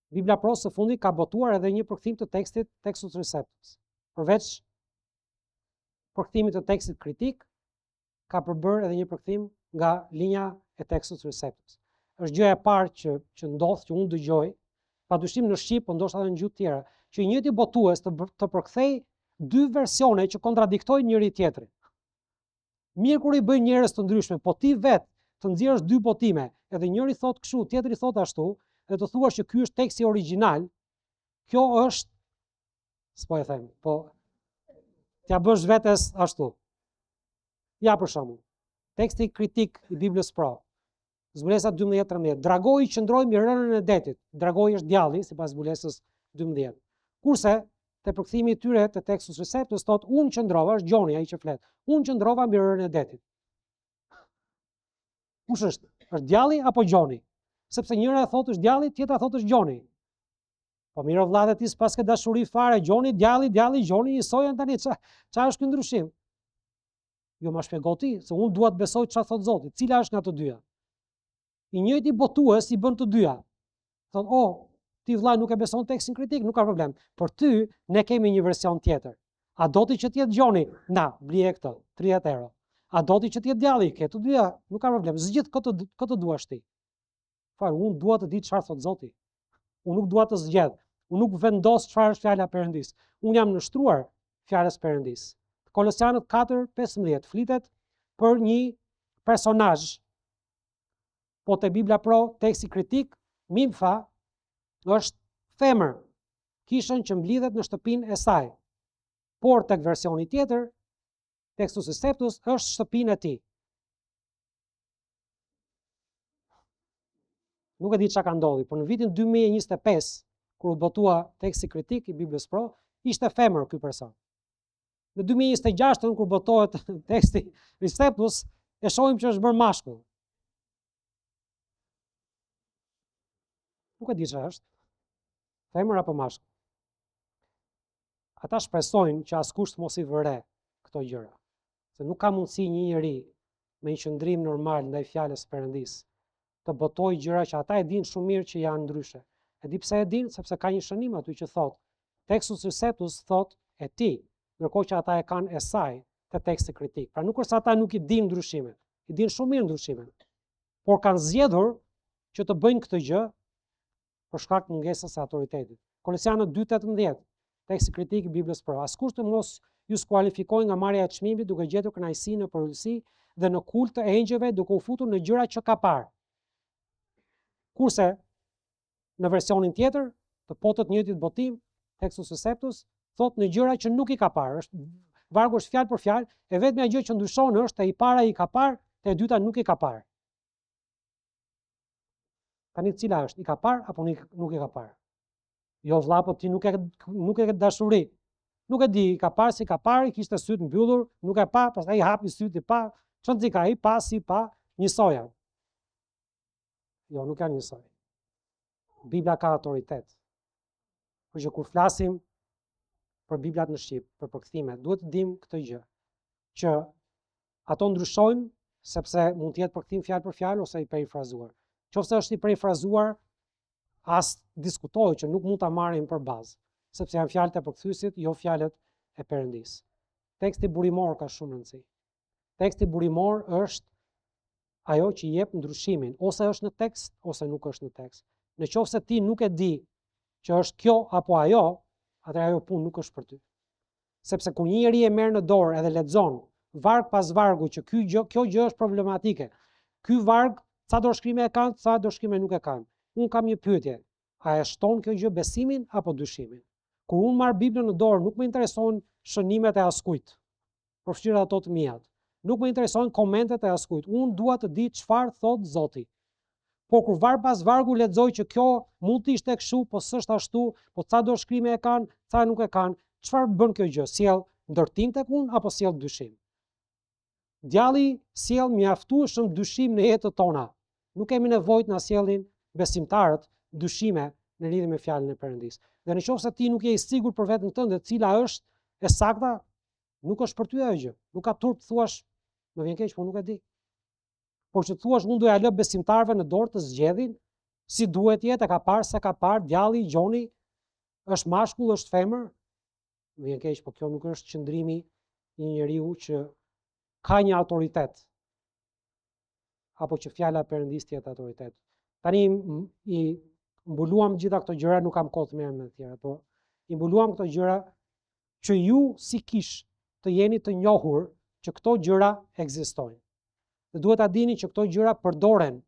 Bibla Pro së fundi ka botuar edhe një përkthim të tekstit Textus Receptus. Përveç përkthimit të tekstit kritik, ka përbërë edhe një përkthim nga linja e Textus Receptus. Është gjëja e parë që ndodh, që unë dëgjoj, padyshim në shqip, por ndoshta edhe në gjuhë tjera, që i njëjti botues të përkthej dy versione që kontradiktojnë njëri tjetrin. Mirë kur i bëjnë njerëz të ndryshme, po ti vetë të nxjerrësh dy botime, edhe njëri thot kështu, tjetri thot ashtu, dhe të thuash që ky është teksti origjinal, kjo është, s'po e them, po t'ja bësh vetes ashtu. Ja për shembull, teksti kritik i Biblës Pro, zbulesa 12-13, dragoi qëndroi mbi rënën e detit. Dragoi është djalli, sipas zbulesës 12. Kurse te përkthimi i tyre te Textus Receptus thot unë qëndrova, është Gjoni ai që flet. Unë qëndrova mbi rënën e detit. Kush është? Është djalli apo Gjoni? Sepse njëra thotë është djalli, tjetra thotë është Gjoni. Po mirë vëllai, ti s'pas ke dashuri fare, Gjoni, djalli, Gjoni, njësoj tani, ç'a është ky ndryshim? Jo ma shpjego ti, se unë dua të besoj ç'a thot Zoti. Cila është nga të dyja? I njëjti botues i bën të dyja. Thot, ti vëllai nuk e beson tekstin kritik, nuk ka problem. Por ty ne kemi një version tjetër. A do ti që të jetë Gjoni? Na, blije këtë, 30 euro. A do ti që të jetë djalli? Ke të dyja, nuk ka problem. Zgjidh këtë duash ti. Fare, unë dua të di çfarë thot Zoti. Unë nuk dua të zgjedh. Unë nuk vendos çfarë është fjala e Perëndis. Unë jam nështruar fjalës Perëndis. Kolosianët 4:15 flitet për një personazh. Po te Bibla Pro, teksti kritik, Mimfa është femër, kishën që mblidhet në shtëpinë e saj. Por tek versioni tjetër, Textus Receptus është shtëpinë e tij. Nuk e di çka ka ndodhur, por në vitin 2025, kur u botua teksti kritik i Biblës Pro, ishte femër ky person. Në 2026, kur botohet teksti Receptus, e shohim që është bërë mashkull. Nuk e di çfarë është. Femër apo mashkull. Ata shpresojnë që askush mos i vëre këto gjëra. Se nuk ka mundësi një njeri me një qëndrim normal ndaj fjalës Perëndis të botoj gjëra që ata e dinë shumë mirë që janë ndryshe. E di pse e dinë, sepse ka një shënim aty që thot, Textus Receptus thot e ti, ndërkohë që ata e kanë e saj te teksti kritik. Pra nuk është ata nuk i dinë ndryshimet, i dinë shumë mirë ndryshimet, por kanë zgjedhur që të bëjnë këtë gjë për shkak të mungesës së autoritetit. Kolosianët 2:18, teksti kritik i Biblës Pro. Askush të mos ju skualifikojë nga marrja e çmimit duke gjetur kënaqësi në përullësi dhe në kult të engjëve duke u futur në gjëra që ka parë. Kurse në versionin tjetër, të potët njëjtit botim, Textus Receptus, thot në gjëra që nuk i ka parë. Vargu është fjalë për fjalë, e vetmja gjë që ndryshon është e i para i ka parë, e dyta nuk i ka parë. Tani cila është? I ka parë apo nuk i ka parë? Jo vëlla, po ti nuk e dashuri. Nuk e di, i ka parë si ka parë, kishte syt mbyllur, nuk e pa, pastaj i hapi syt i pa, çon si ka i pa si pa, njësoj janë. Jo, nuk janë njësoj. Bibla ka autoritet. Por që kur flasim për Biblat në shqip, për përkthime, duhet të dim këtë gjë, që ato ndryshojnë sepse mund të jetë përkthim fjalë për fjalë ose i perifrazuar. Qofse është i parafrazuar, as diskutoj që nuk mund ta marrim për bazë, sepse janë fjalët e përkthyesit, jo fjalët e Perëndisë. Teksti burimor ka shumë rëndësi. Teksti burimor është ajo që jep ndryshimin, ose është në tekst, ose nuk është në tekst. Në qoftë se ti nuk e di që është kjo apo ajo, atëherë ajo punë nuk është për ty. Sepse kur një njeri e merr në dorë edhe lexon varg pas vargu që kjo gjë është problematike. Ky varg ca dorëshkrime e kanë, ca dorëshkrime nuk e kanë. Unë kam një pyetje, a e shton kjo gjë besimin apo dyshimin? Kur unë marr Biblën në dorë, nuk më interesojnë shënimet e askujt, përfshirë ato të mijat. Nuk më interesojnë komentet e askujt. Unë dua të di çfarë thot Zoti. Po kur varg pas vargu lexoj që kjo mund të ishte kështu, po s'është ashtu, po ca dorëshkrime e kanë, ca nuk e kanë, çfarë bën kjo gjë? Sjell ndërtim tek unë apo sjell dyshim? Djalli sjell mjaftueshëm dyshim në jetën tona. Nuk kemi nevojë të na sjellin besimtarët dyshime në lidhje me fjalën e Perëndisë. Dhe nëse ti nuk je i sigurt për veten tënde, cila është e sakta, nuk është për ty ajo gjë. Nuk ka turp të thuash, më vjen keq, po nuk e di. Por që thuash unë do ja lë besimtarëve në dorë të zgjedhin si duhet jetë, e ka parë se ka parë djalli, gjoni, është mashkull, është femër, më vjen keq, po kjo nuk është qëndrimi i një njeriu që ka një autoritet, apo që fjala e Perëndisë jetë autoritet. Tani i mbuluam gjitha këto gjëra, nuk kam kohë të merrem me të tjera, por i mbuluam këto gjëra që ju si kish të jeni të njohur që këto gjëra ekzistojnë. Dhe duhet ta dini që këto gjëra përdoren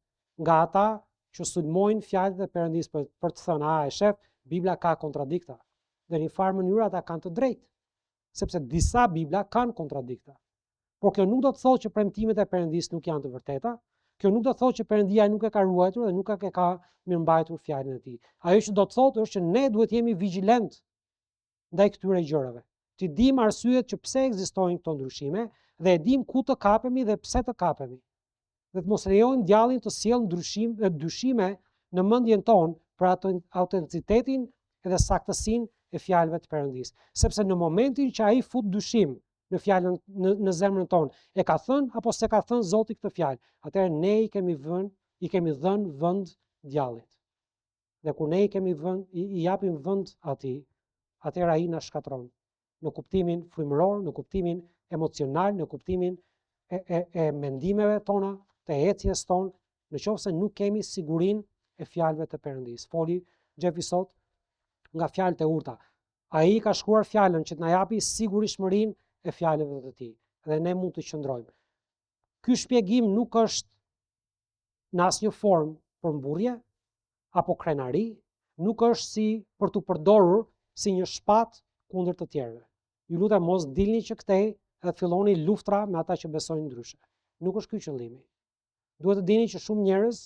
nga ata që sulmojnë fjalët e Perëndisë për të thënë, e shef, Bibla ka kontradikta. Dhe në një farë mënyrë ata kanë të drejtë, sepse disa Bibla kanë kontradikta. Por kjo nuk do të thotë që premtimet e Perëndisë nuk janë të vërteta. Kjo nuk do të thotë që Perëndia nuk e ka ruajtur dhe nuk e ka mirëmbajtur fjalën e tij. Ajo që do të thotë është që ne duhet jemi vigjilent ndaj këtyre gjërave. Të dim arsyet që pse ekzistojnë këto ndryshime dhe e dim ku të kapemi dhe pse të kapemi. Dhe të mos lejojmë djallin të sjellë dyshime në mendjen tonë për autenticitetin dhe saktësinë e fjalëve të Perëndisë. Sepse në momentin që ai fut dyshim në fjalën në zemrën tonë, e ka thënë apo s'e ka thënë Zoti këtë fjalë, atëherë ne i kemi dhënë vend djallit. Dhe kur ne i japim vend atij, atëherë ai na shkatron në kuptimin frymëror, në kuptimin emocional, në kuptimin e mendimeve tona, të ecjes tonë, nëse nuk kemi sigurinë e fjalëve të Perëndisë. Foli Xhefi sot nga fjalët e urta. Ai ka shkruar fjalën që të na japi sigurishmërinë e fjalëve të tij. Dhe ne mund të qëndrojmë. Ky shpjegim nuk është në asnjë formë përmburrje apo krenari, nuk është si për të përdorur si një shpatë kundër të tjerëve. Ju lutem mos dilni që këtej dhe filloni luftra me ata që besojnë ndryshe. Nuk është ky qëllimi. Duhet të dini që shumë njerëz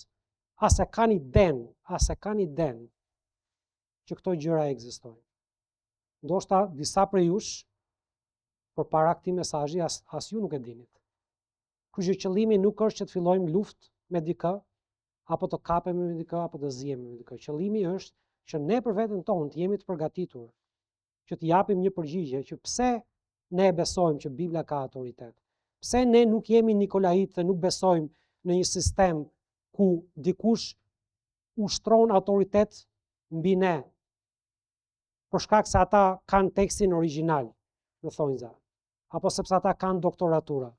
as e kanë iden që këto gjëra ekzistojnë. Ndoshta disa prej jush përpara këtij mesazhi as ju nuk e dinit. Kështu që qëllimi nuk është që të fillojmë luftë me dikë, apo të kapemi me dikë, apo të zihemi me dikë. Qëllimi është që ne për veten tonë të jemi të përgatitur, që të japim një përgjigje që pse ne besojmë që Bibla ka autoritet. Pse ne nuk jemi Nikolait dhe nuk besojmë në një sistem ku dikush ushtron autoritet mbi ne, për shkak se ata kanë tekstin origjinal në thonjza, apo sepse ata kanë doktoratura.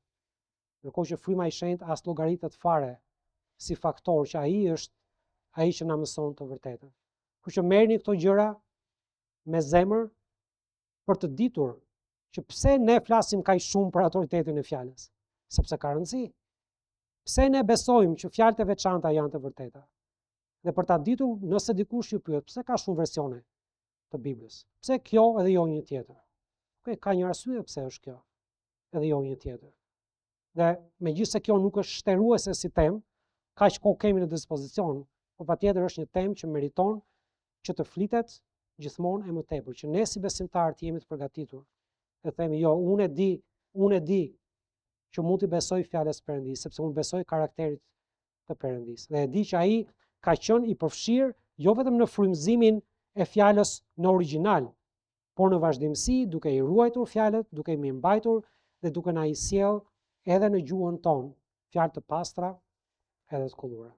Ndërkohë që fryma e shenjtë as llogaritet fare si faktor që ai është ai që na mëson të vërtetën. Kështu që merrni këto gjëra me zemër për të ditur që pse ne flasim kaq shumë për autoritetin e fjalës, sepse ka rëndësi. Pse ne besojmë që fjalët e veçanta janë të vërteta. Dhe për ta ditur, nëse dikush ju pyet pse ka shumë versione të Biblës, pse kjo edhe jo një tjetër. Ka një arsye pse është kjo edhe jo një tjetër. Dhe megjithëse kjo nuk është shtëruese si temë, kaq kohë kemi në dispozicion, por patjetër është një temë që meriton që të flitet gjithmonë e më tepër, që ne si besimtarë të jemi të përgatitur. Dhe themi jo, unë e di që mund të besoj fjalës së Perëndisë, sepse unë besoj karakterit të Perëndisë. Dhe e di që ai ka qenë i përfshirë jo vetëm në frymëzimin e fjalës në origjinal, por në vazhdimsi, duke i ruajtur fjalët, duke i mirëmbajtur dhe duke na i sjell edhe në gjuhën tonë fjalë të pastra edhe të kulluara.